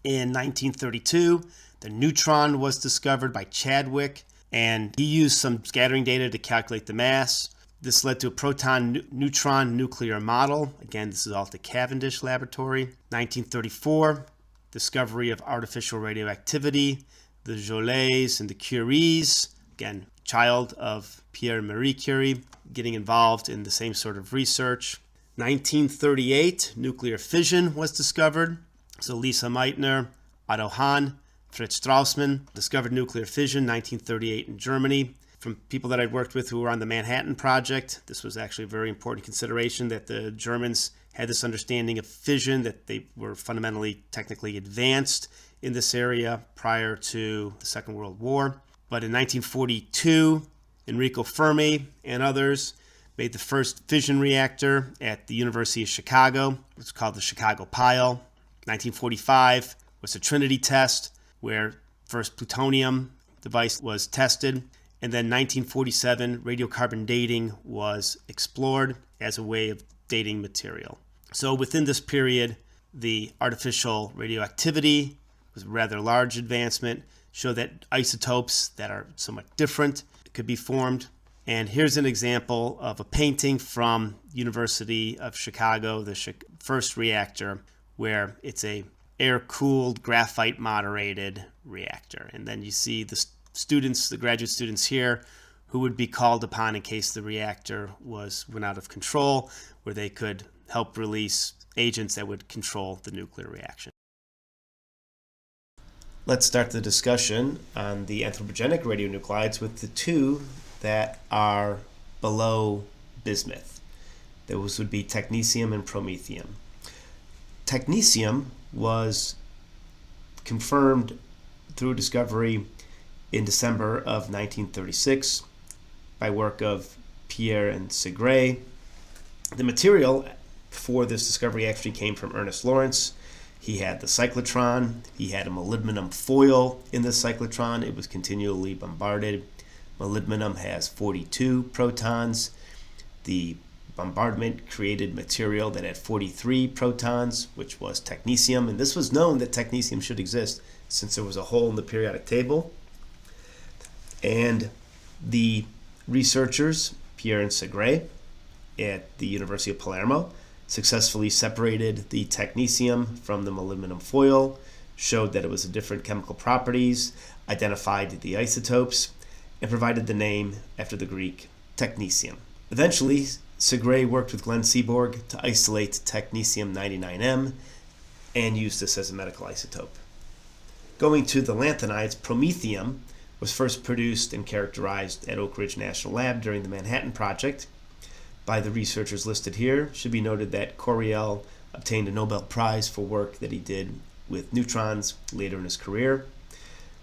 In 1932, the neutron was discovered by Chadwick, and he used some scattering data to calculate the mass. This led to a proton-neutron nuclear model. Again, this is all at the Cavendish Laboratory. 1934, discovery of artificial radioactivity, the Jolets and the Curies. Again, child of Pierre and Marie Curie, getting involved in the same sort of research. 1938, nuclear fission was discovered. So Lisa Meitner, Otto Hahn, Fritz Strassmann discovered nuclear fission, 1938 in Germany. From people that I'd worked with who were on the Manhattan Project, this was actually a very important consideration, that the Germans had this understanding of fission, that they were fundamentally technically advanced in this area prior to the Second World War. But in 1942, Enrico Fermi and others made the first fission reactor at the University of Chicago. It was called the Chicago Pile. 1945 was the Trinity test, where first plutonium device was tested. And then 1947, radiocarbon dating was explored as a way of dating material. So within this period, the artificial radioactivity was a rather large advancement, showed that isotopes that are somewhat different could be formed. And here's an example of a painting from University of Chicago, the first reactor, where it's a air-cooled, graphite-moderated reactor. And then you see the students, the graduate students here, who would be called upon in case the reactor went out of control, where they could help release agents that would control the nuclear reaction. Let's start the discussion on the anthropogenic radionuclides with the two that are below bismuth. Those would be technetium and promethium. Technetium was confirmed through discovery in December of 1936 by work of Pierre and Segre. The material for this discovery actually came from Ernest Lawrence. He had the cyclotron. He had a molybdenum foil in the cyclotron. It was continually bombarded. Molybdenum has 42 protons. The bombardment created material that had 43 protons, which was technetium. And this was known that technetium should exist since there was a hole in the periodic table. And the researchers, Pierre and Segre, at the University of Palermo, successfully separated the technetium from the molybdenum foil, showed that it was different chemical properties, identified the isotopes, and provided the name after the Greek technetium. Eventually, Segre worked with Glenn Seaborg to isolate technetium-99m and used this as a medical isotope. Going to the lanthanides, promethium was first produced and characterized at Oak Ridge National Lab during the Manhattan Project by the researchers listed here. It should be noted that Coriell obtained a Nobel Prize for work that he did with neutrons later in his career.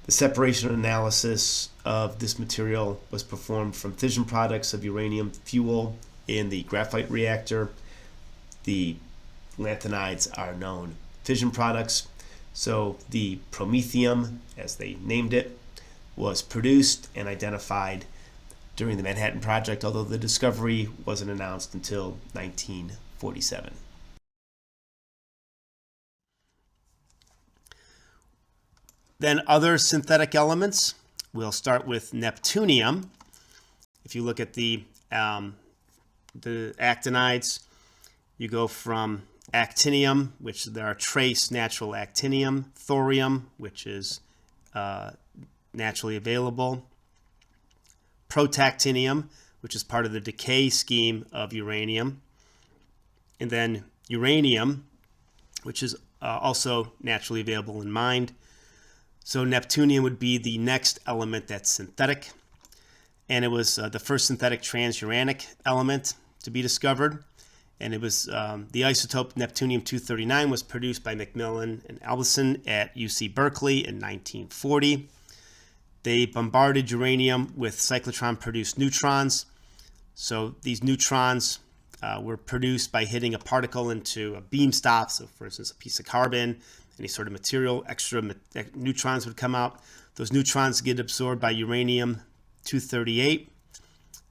The separation analysis of this material was performed from fission products of uranium fuel in the graphite reactor. The lanthanides are known fission products. So the promethium, as they named it, was produced and identified during the Manhattan Project, although the discovery wasn't announced until 1947. Then other synthetic elements, we'll start with neptunium. If you look at the actinides, you go from actinium, which there are trace natural actinium, thorium, which is naturally available, protactinium, which is part of the decay scheme of uranium, and then uranium, which is also naturally available in mined. So neptunium would be the next element that's synthetic, and it was the first synthetic transuranic element to be discovered. And it was the isotope neptunium-239 was produced by McMillan and Albertson at UC Berkeley in 1940. They bombarded uranium with cyclotron-produced neutrons. So these neutrons were produced by hitting a particle into a beam stop. So for instance, a piece of carbon, any sort of material, extra neutrons would come out. Those neutrons get absorbed by uranium-238.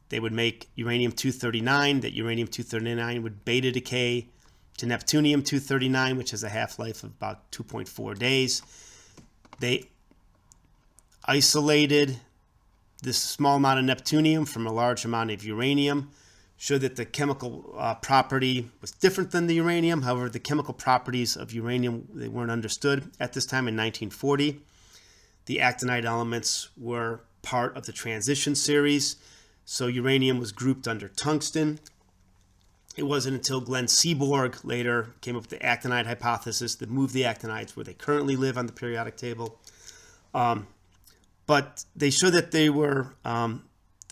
They would make uranium-239. That uranium-239 would beta decay to neptunium-239, which has a half-life of about 2.4 days. They isolated this small amount of neptunium from a large amount of uranium, showed that the chemical property was different than the uranium. However, the chemical properties of uranium, they weren't understood at this time in 1940. The actinide elements were part of the transition series. So uranium was grouped under tungsten. It wasn't until Glenn Seaborg later came up with the actinide hypothesis that moved the actinides where they currently live on the periodic table. But they showed that they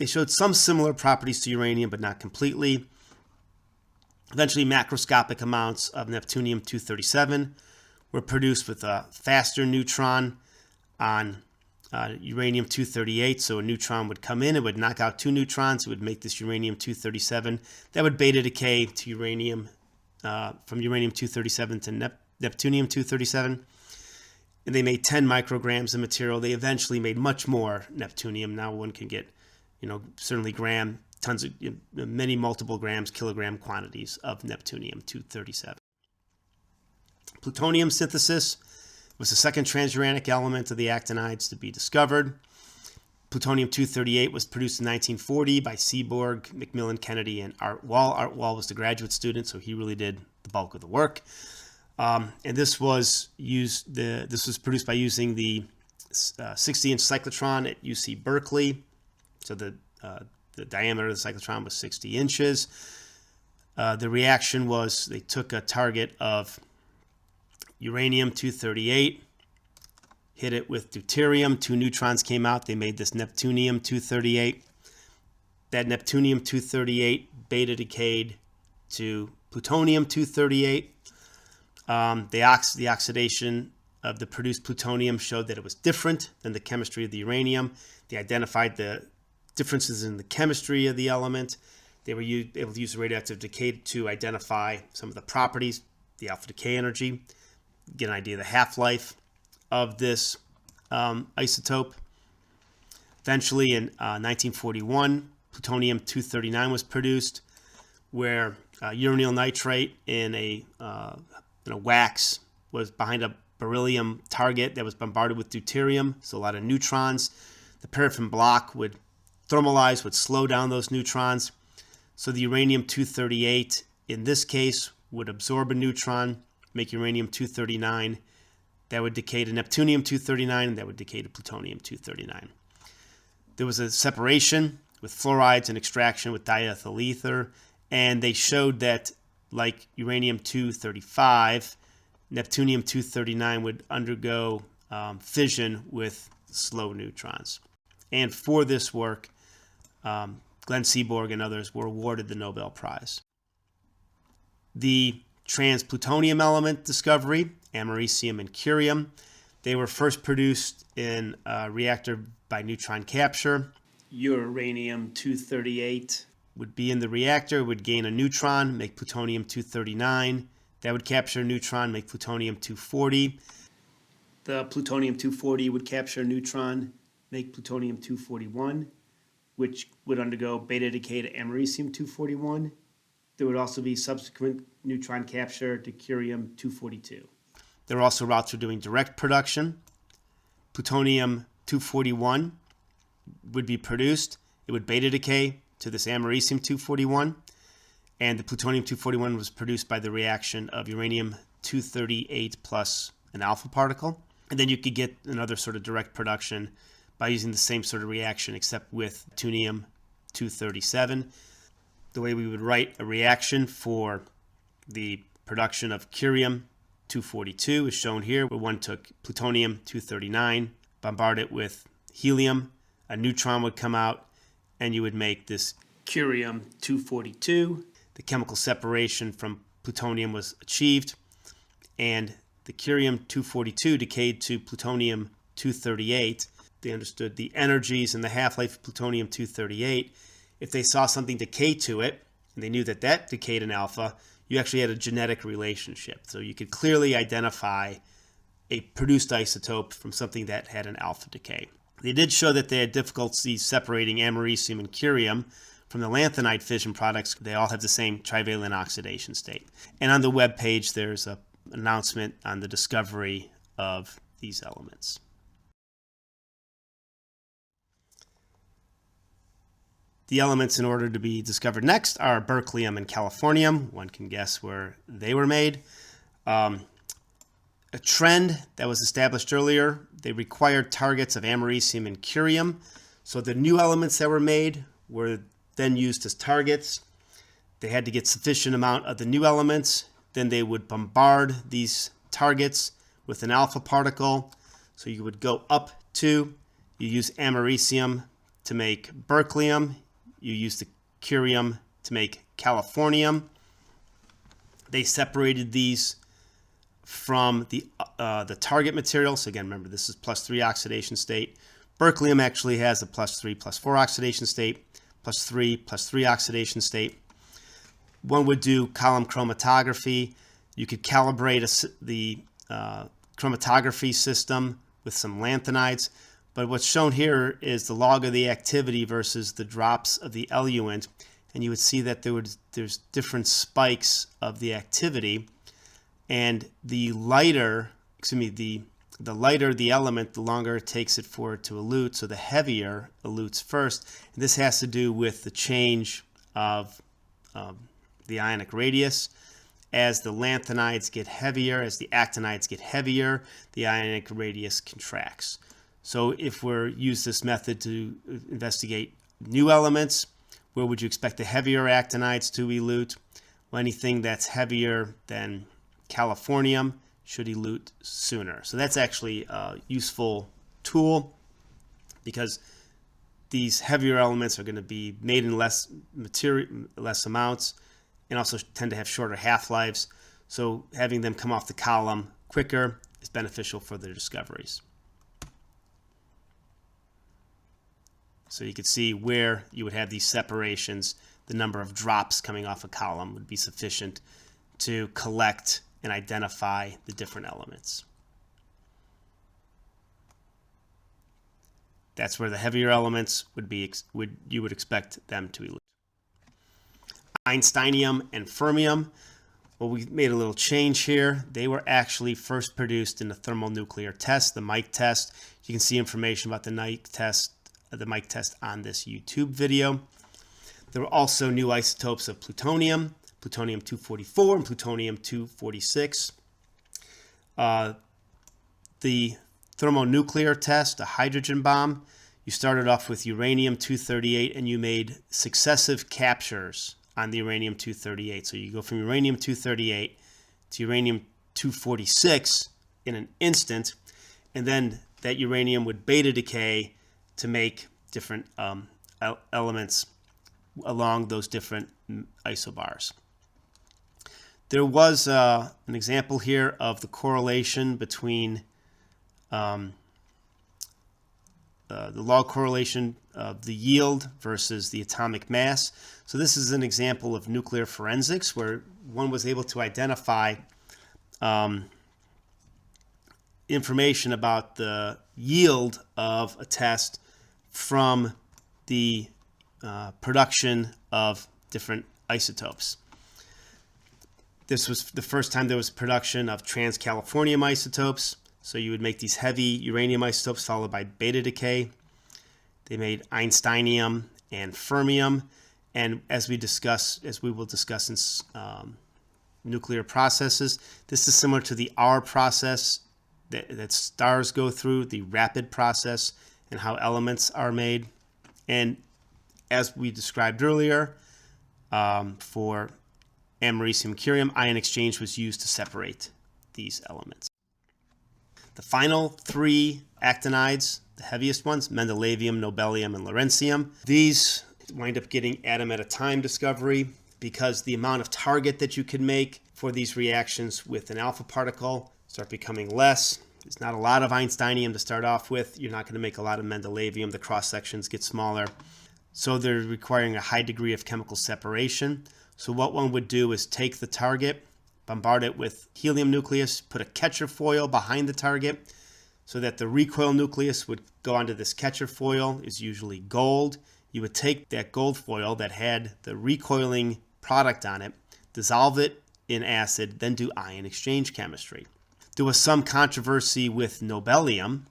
showed some similar properties to uranium, but not completely. Eventually, macroscopic amounts of neptunium-237 were produced with a faster neutron on uranium-238. So a neutron would come in, it would knock out two neutrons, it would make this uranium-237. That would beta decay to uranium, from uranium-237 to neptunium-237. And they made 10 micrograms of material. They eventually made much more neptunium. Now one can get, certainly tons of, many multiple grams, kilogram quantities of neptunium-237. Plutonium synthesis was the second transuranic element of the actinides to be discovered. Plutonium-238 was produced in 1940 by Seaborg, McMillan, Kennedy, and Art Wall. Art Wall was the graduate student, so he really did the bulk of the work. And this was produced by using the 60-inch cyclotron at UC Berkeley. So the diameter of the cyclotron was 60 inches. The reaction was they took a target of uranium-238, hit it with deuterium. Two neutrons came out. They made this neptunium-238. That neptunium-238 beta decayed to plutonium-238. The oxidation of the produced plutonium showed that it was different than the chemistry of the uranium. They identified the differences in the chemistry of the element. They were able to use the radioactive decay to identify some of the properties, the alpha decay energy, get an idea of the half-life of this isotope. Eventually, in 1941, plutonium-239 was produced, where uranyl nitrate in a wax was behind a beryllium target that was bombarded with deuterium, so a lot of neutrons. The paraffin block would thermalize, would slow down those neutrons. So the uranium-238, in this case, would absorb a neutron, make uranium-239. That would decay to neptunium-239, and that would decay to plutonium-239. There was a separation with fluorides and extraction with diethyl ether, and they showed that, like uranium-235, neptunium-239 would undergo fission with slow neutrons. And for this work, Glenn Seaborg and others were awarded the Nobel Prize. The transplutonium element discovery, americium and curium, they were first produced in a reactor by neutron capture. Uranium-238 would be in the reactor, would gain a neutron, make plutonium-239. That would capture a neutron, make plutonium-240. The plutonium-240 would capture a neutron, make plutonium-241, which would undergo beta decay to americium-241. There would also be subsequent neutron capture to curium-242. There are also routes for doing direct production. plutonium-241 would be produced. It would beta decay to this americium-241, and the plutonium-241 was produced by the reaction of uranium-238 plus an alpha particle. And then you could get another sort of direct production by using the same sort of reaction except with plutonium-237. The way we would write a reaction for the production of curium-242 is shown here, where one took plutonium-239, bombarded it with helium, a neutron would come out, and you would make this curium-242. The chemical separation from plutonium was achieved, and the curium-242 decayed to plutonium-238. They understood the energies and the half-life of plutonium-238. If they saw something decay to it, and they knew that that decayed in alpha, you actually had a genetic relationship. So you could clearly identify a produced isotope from something that had an alpha decay. They did show that they had difficulty separating americium and curium from the lanthanide fission products. They all have the same trivalent oxidation state. And on the web page, there's an announcement on the discovery of these elements. The elements in order to be discovered next are berkelium and californium. One can guess where they were made. A trend that was established earlier, they required targets of americium and curium. So the new elements that were made were then used as targets. They had to get sufficient amount of the new elements. Then they would bombard these targets with an alpha particle. So you would go up to, you use americium to make berkelium. You use the curium to make californium. They separated these from the target material. So again, remember, this is +3 oxidation state. Berkelium actually has a +3/+4 oxidation state, +3/+3 oxidation state. One would do column chromatography. You could calibrate the chromatography system with some lanthanides. But what's shown here is the log of the activity versus the drops of the eluent. And you would see that there's different spikes of the activity. And the lighter the element, the longer it takes it for it to elute. So the heavier elutes first. And this has to do with the change of the ionic radius. As the lanthanides get heavier, as the actinides get heavier, the ionic radius contracts. So if we use this method to investigate new elements, where would you expect the heavier actinides to elute? Well, anything that's heavier than californium should elute sooner. So that's actually a useful tool, because these heavier elements are going to be made in less amounts, and also tend to have shorter half-lives. So having them come off the column quicker is beneficial for their discoveries. So you can see where you would have these separations. The number of drops coming off a column would be sufficient to collect and identify the different elements. That's where the heavier elements you would expect them to elute. Einsteinium and fermium. Well, we made a little change here. They were actually first produced in the thermonuclear test, the Mike test. You can see information about the Mike test on this YouTube video. There were also new isotopes of plutonium, plutonium-244 and plutonium-246. The thermonuclear test, a hydrogen bomb, you started off with uranium-238 and you made successive captures on the uranium-238. So you go from uranium-238 to uranium-246 in an instant, and then that uranium would beta decay to make different elements along those different isobars. There was an example here of the correlation between the log correlation of the yield versus the atomic mass. So this is an example of nuclear forensics, where one was able to identify information about the yield of a test from the production of different isotopes. This was the first time there was production of trans-californium isotopes. So you would make these heavy uranium isotopes followed by beta decay. They made einsteinium and fermium. And as we will discuss in nuclear processes, this is similar to the R process that stars go through, the rapid process, and how elements are made. And as we described earlier, for americium curium, ion exchange was used to separate these elements. The final three actinides, the heaviest ones, mendelevium, nobelium, and lawrencium, these wind up getting atom at a time discovery because the amount of target that you can make for these reactions with an alpha particle start becoming less. There's not a lot of einsteinium to start off with. You're not going to make a lot of mendelevium. The cross sections get smaller. So they're requiring a high degree of chemical separation. So what one would do is take the target, bombard it with helium nucleus, put a catcher foil behind the target so that the recoil nucleus would go onto this catcher foil, is usually gold. You would take that gold foil that had the recoiling product on it, dissolve it in acid, then do ion exchange chemistry. There was some controversy with nobelium.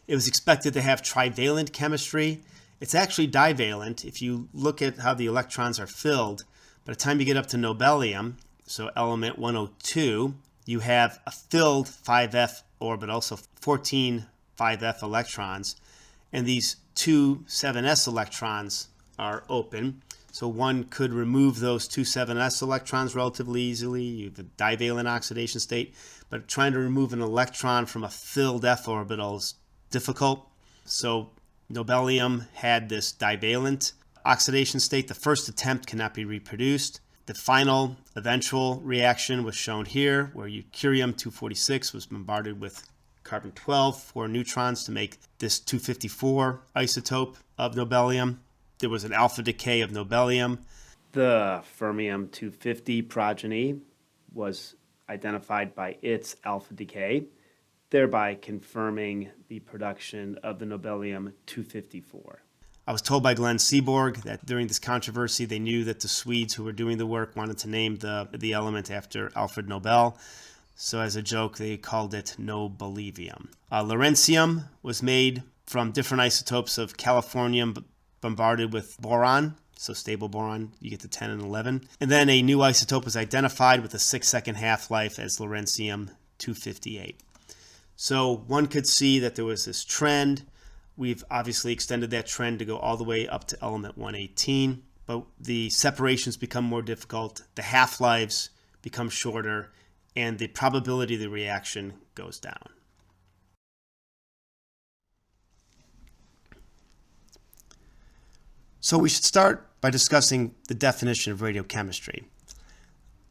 It was expected to have trivalent chemistry. It's actually divalent. If you look at how the electrons are filled, by the time you get up to nobelium, so element 102, you have a filled 5f orbital, so 14 5f electrons, and these two 7s electrons are open. So one could remove those two 7s electrons relatively easily. You have a divalent oxidation state, but trying to remove an electron from a filled f orbital is difficult. So nobelium had this divalent oxidation state. The first attempt cannot be reproduced. The final eventual reaction was shown here, where curium-246 was bombarded with carbon-12, 4 neutrons to make this 254 isotope of nobelium. There was an alpha decay of nobelium. The fermium-250 progeny was identified by its alpha decay, thereby confirming the production of the nobelium-254. I was told by Glenn Seaborg that during this controversy, they knew that the Swedes who were doing the work wanted to name the element after Alfred Nobel. So as a joke, they called it nobelivium. Lawrencium was made from different isotopes of californium bombarded with boron. So stable boron, you get to 10 and 11. And then a new isotope was identified with a 6-second half-life as lawrencium-258. So one could see that there was this trend. We've obviously extended that trend to go all the way up to element 118, but the separations become more difficult, the half-lives become shorter, and the probability of the reaction goes down. So we should start by discussing the definition of radiochemistry.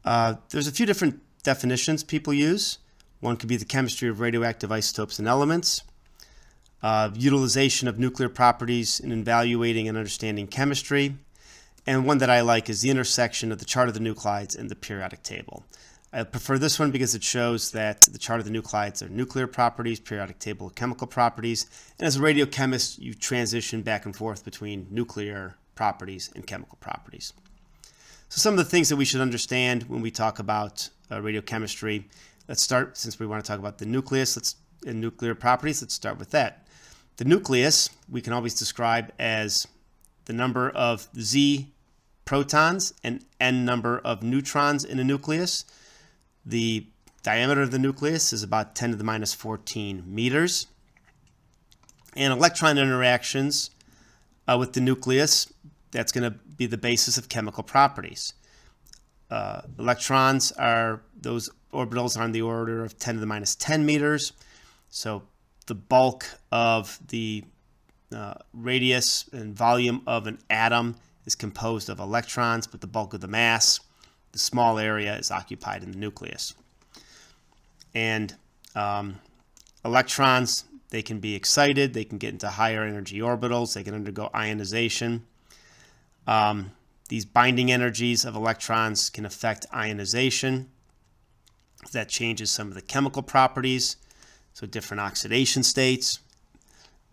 There's a few different definitions people use. One could be the chemistry of radioactive isotopes and elements. Utilization of nuclear properties in evaluating and understanding chemistry. And one that I like is the intersection of the chart of the nuclides and the periodic table. I prefer this one because it shows that the chart of the nuclides are nuclear properties, periodic table of chemical properties, and as a radiochemist, you transition back and forth between nuclear properties and chemical properties. So some of the things that we should understand when we talk about radiochemistry, let's start, since we want to talk about the nucleus and nuclear properties, let's start with that. The nucleus we can always describe as the number of Z protons and N number of neutrons in a nucleus. The diameter of the nucleus is about 10 to the minus 14 meters. And electron interactions with the nucleus, that's going to be the basis of chemical properties. Electrons are, those orbitals are on the order of 10 to the minus 10 meters. So the bulk of the radius and volume of an atom is composed of electrons, but the bulk of the mass, the small area, is occupied in the nucleus. And electrons, they can be excited, they can get into higher energy orbitals, they can undergo ionization. These binding energies of electrons can affect ionization. That changes some of the chemical properties, so different oxidation states.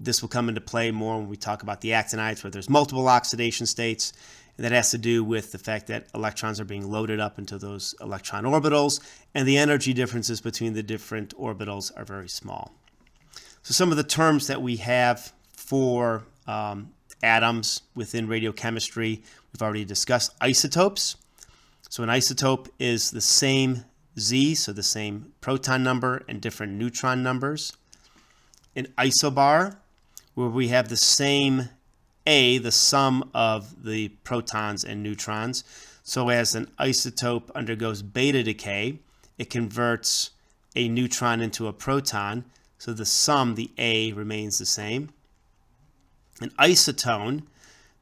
This will come into play more when we talk about the actinides, where there's multiple oxidation states. And that has to do with the fact that electrons are being loaded up into those electron orbitals, and the energy differences between the different orbitals are very small. So some of the terms that we have for atoms within radiochemistry, we've already discussed isotopes. So an isotope is the same Z, so the same proton number and different neutron numbers. An isobar, where we have the same A, the sum of the protons and neutrons. So as an isotope undergoes beta decay, it converts a neutron into a proton. So the sum, the A, remains the same. An isotone,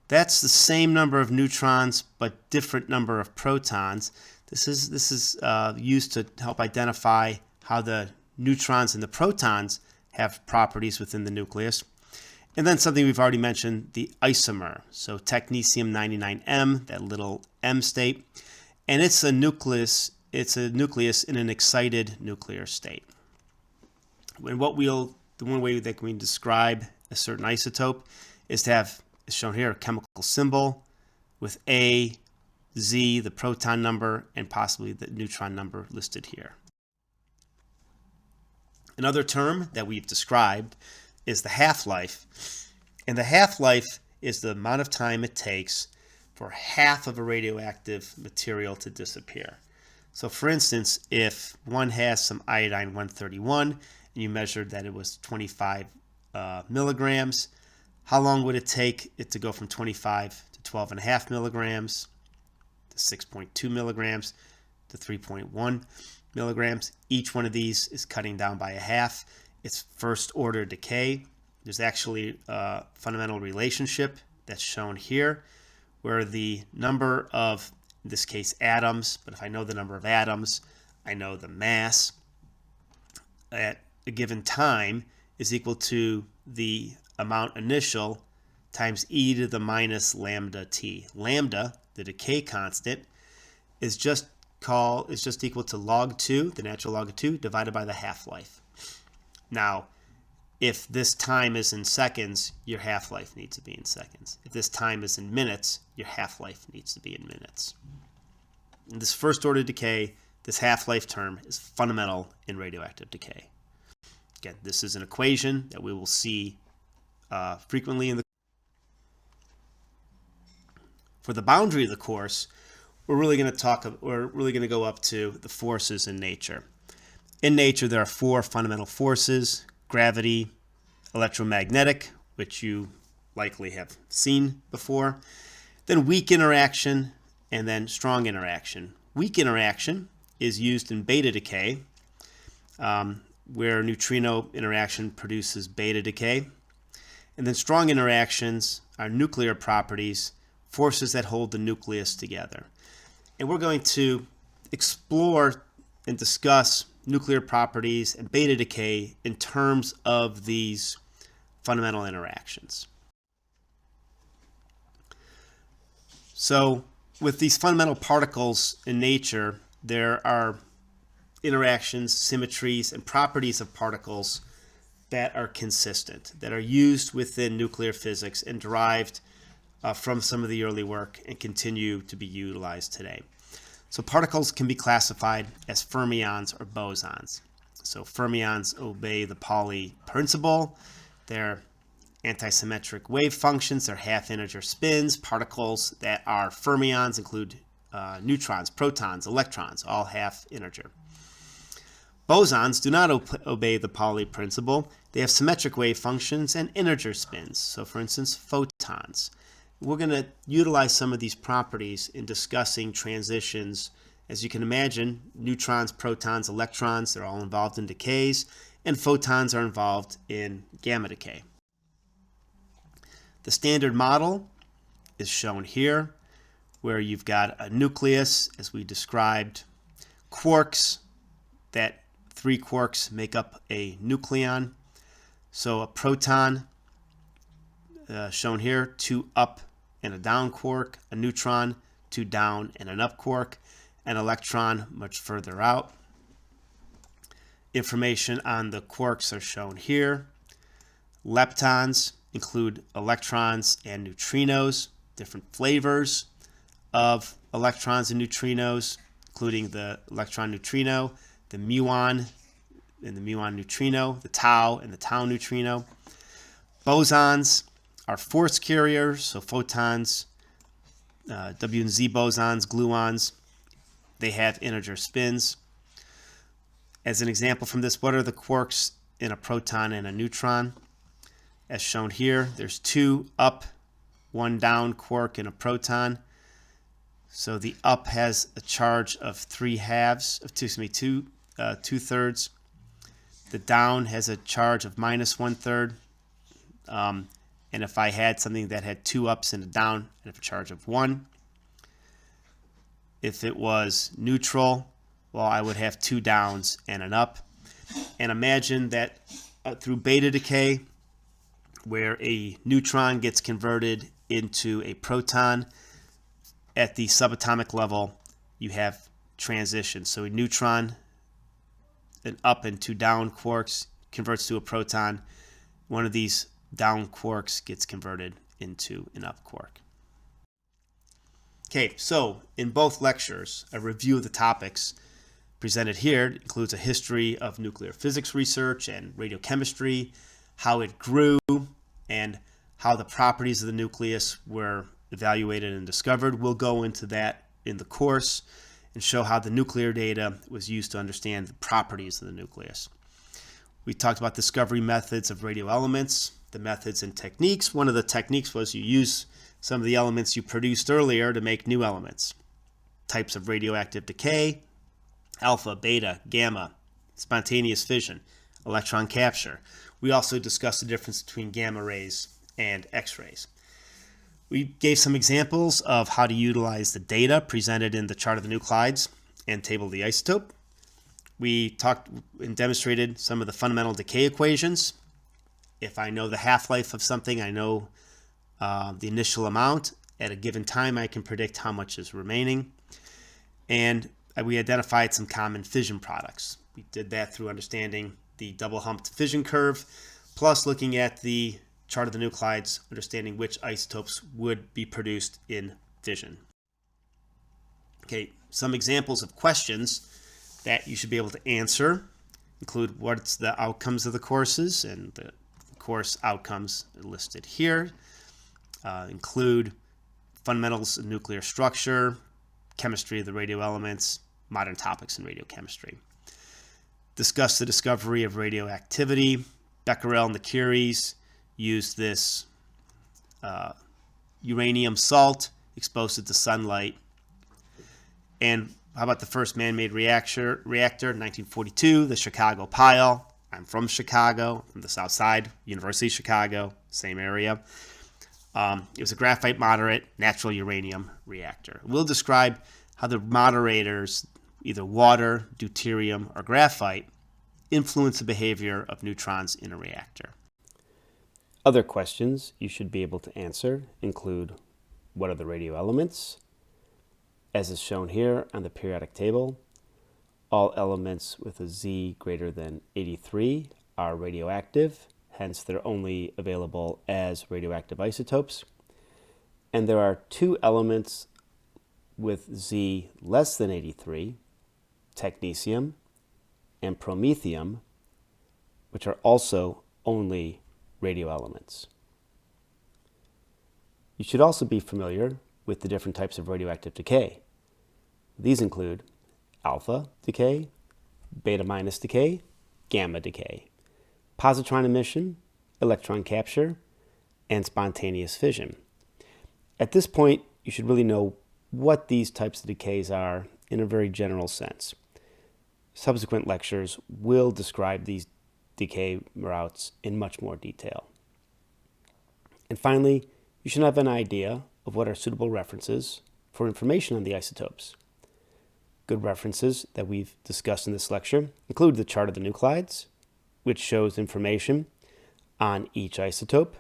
that's the same number of neutrons but different number of protons. This is used to help identify how the neutrons and the protons have properties within the nucleus. And then something we've already mentioned, the isomer. So technetium-99m, that little M state, and it's a nucleus. It's a nucleus in an excited nuclear state. And the one way that we can describe a certain isotope is to have, as shown here, a chemical symbol with A, Z, the proton number, and possibly the neutron number listed here. Another term that we've described is the half-life. And the half-life is the amount of time it takes for half of a radioactive material to disappear. So for instance, if one has some iodine-131 and you measured that it was 25 milligrams, how long would it take it to go from 25 to 12.5 milligrams, to 6.2 milligrams, to 3.1 milligrams? Each one of these is cutting down by a half. It's first order decay. There's actually a fundamental relationship that's shown here, where the number of, in this case, atoms, but if I know the number of atoms, I know the mass at a given time is equal to the amount initial times e to the minus lambda t. Lambda, the decay constant, is just equal to log 2, the natural log of 2, divided by the half-life. Now, if this time is in seconds, your half-life needs to be in seconds. If this time is in minutes, your half-life needs to be in minutes. In this first-order decay, this half-life term is fundamental in radioactive decay. Again, this is an equation that we will see frequently in the. For the boundary of the course, we're really going to go up to the forces in nature. In nature, there are 4 fundamental forces: gravity, electromagnetic, which you likely have seen before, then weak interaction, and then strong interaction. Weak interaction is used in beta decay, where neutrino interaction produces beta decay. And then strong interactions are nuclear properties, forces that hold the nucleus together. And we're going to explore and discuss nuclear properties and beta decay in terms of these fundamental interactions. So with these fundamental particles in nature, there are interactions, symmetries, and properties of particles that are consistent, that are used within nuclear physics and derived from some of the early work and continue to be utilized today. So particles can be classified as fermions or bosons. So fermions obey the Pauli principle. They're antisymmetric wave functions. They're half-integer spins. Particles that are fermions include neutrons, protons, electrons, all half-integer. Bosons do not obey the Pauli principle. They have symmetric wave functions and integer spins. So for instance, photons. We're going to utilize some of these properties in discussing transitions. As you can imagine, neutrons, protons, electrons, they're all involved in decays, and photons are involved in gamma decay. The standard model is shown here, where you've got a nucleus, as we described, quarks, that 3 quarks make up a nucleon. So a proton, shown here, 2 up and a down quark, a neutron, 2 down and an up quark, an electron much further out. Information on the quarks are shown here. Leptons include electrons and neutrinos, different flavors of electrons and neutrinos, including the electron neutrino, the muon and the muon neutrino, the tau and the tau neutrino. Bosons are force carriers, so photons, W and Z bosons, gluons, they have integer spins. As an example from this, what are the quarks in a proton and a neutron? As shown here, there's 2 up, 1 down quark in a proton. So the up has a charge of 2/3. The down has a charge of -1/3. And if I had something that had 2 ups and a down, I'd have a charge of 1. If it was neutral, well, I would have 2 downs and an up. And imagine that through beta decay, where a neutron gets converted into a proton, at the subatomic level, you have transition. So a neutron, an up and 2 down quarks, converts to a proton. One of these down quarks gets converted into an up quark. Okay, so in both lectures, a review of the topics presented here includes a history of nuclear physics research and radiochemistry, how it grew, and how the properties of the nucleus were evaluated and discovered. We'll go into that in the course and show how the nuclear data was used to understand the properties of the nucleus. We talked about discovery methods of radioelements, the methods and techniques. One of the techniques was you use some of the elements you produced earlier to make new elements. Types of radioactive decay: alpha, beta, gamma, spontaneous fission, electron capture. We also discussed the difference between gamma rays and X-rays. We gave some examples of how to utilize the data presented in the chart of the nuclides and table of the isotope. We talked and demonstrated some of the fundamental decay equations. If I know the half-life of something, I know the initial amount. At a given time, I can predict how much is remaining. And we identified some common fission products. We did that through understanding the double-humped fission curve, plus looking at the chart of the nuclides, understanding which isotopes would be produced in fission. Okay, some examples of questions that you should be able to answer include what's the outcomes of the courses, and the course outcomes are listed here. Include fundamentals of nuclear structure, chemistry of the radioelements, modern topics in radiochemistry. Discuss the discovery of radioactivity. Becquerel and the Curies used this uranium salt, exposed it to sunlight. And how about the first man-made reactor in 1942, the Chicago pile. I'm from Chicago, from the South Side, University of Chicago, same area. It was a graphite moderate natural uranium reactor. We'll describe how the moderators, either water, deuterium, or graphite, influence the behavior of neutrons in a reactor. Other questions you should be able to answer include, what are the radioelements? As is shown here on the periodic table, all elements with a Z greater than 83 are radioactive, hence they're only available as radioactive isotopes. And there are 2 elements with Z less than 83, technetium and promethium, which are also only radioelements. You should also be familiar with the different types of radioactive decay. These include alpha decay, beta minus decay, gamma decay, positron emission, electron capture, and spontaneous fission. At this point, you should really know what these types of decays are in a very general sense. Subsequent lectures will describe these decay routes in much more detail. And finally, you should have an idea of what are suitable references for information on the isotopes. Good references that we've discussed in this lecture include the chart of the nuclides, which shows information on each isotope,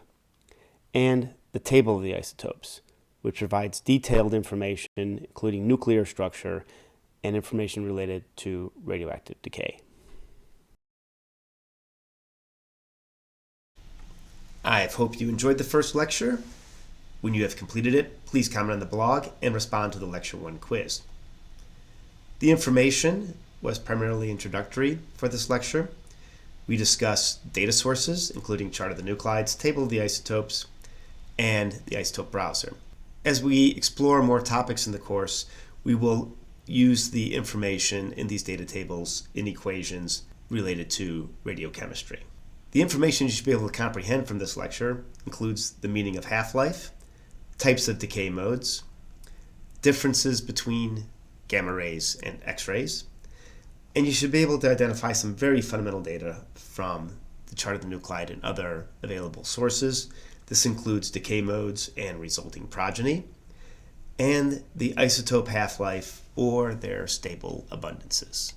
and the table of the isotopes, which provides detailed information including nuclear structure and information related to radioactive decay. I hope you enjoyed the first lecture. When you have completed it, please comment on the blog and respond to the Lecture 1 quiz. The information was primarily introductory for this lecture. We discussed data sources, including chart of the nuclides, table of the isotopes, and the isotope browser. As we explore more topics in the course, we will use the information in these data tables in equations related to radiochemistry. The information you should be able to comprehend from this lecture includes the meaning of half-life, types of decay modes, differences between gamma rays and X-rays, and you should be able to identify some very fundamental data from the chart of the nuclide and other available sources. This includes decay modes and resulting progeny, and the isotope half-life or their stable abundances.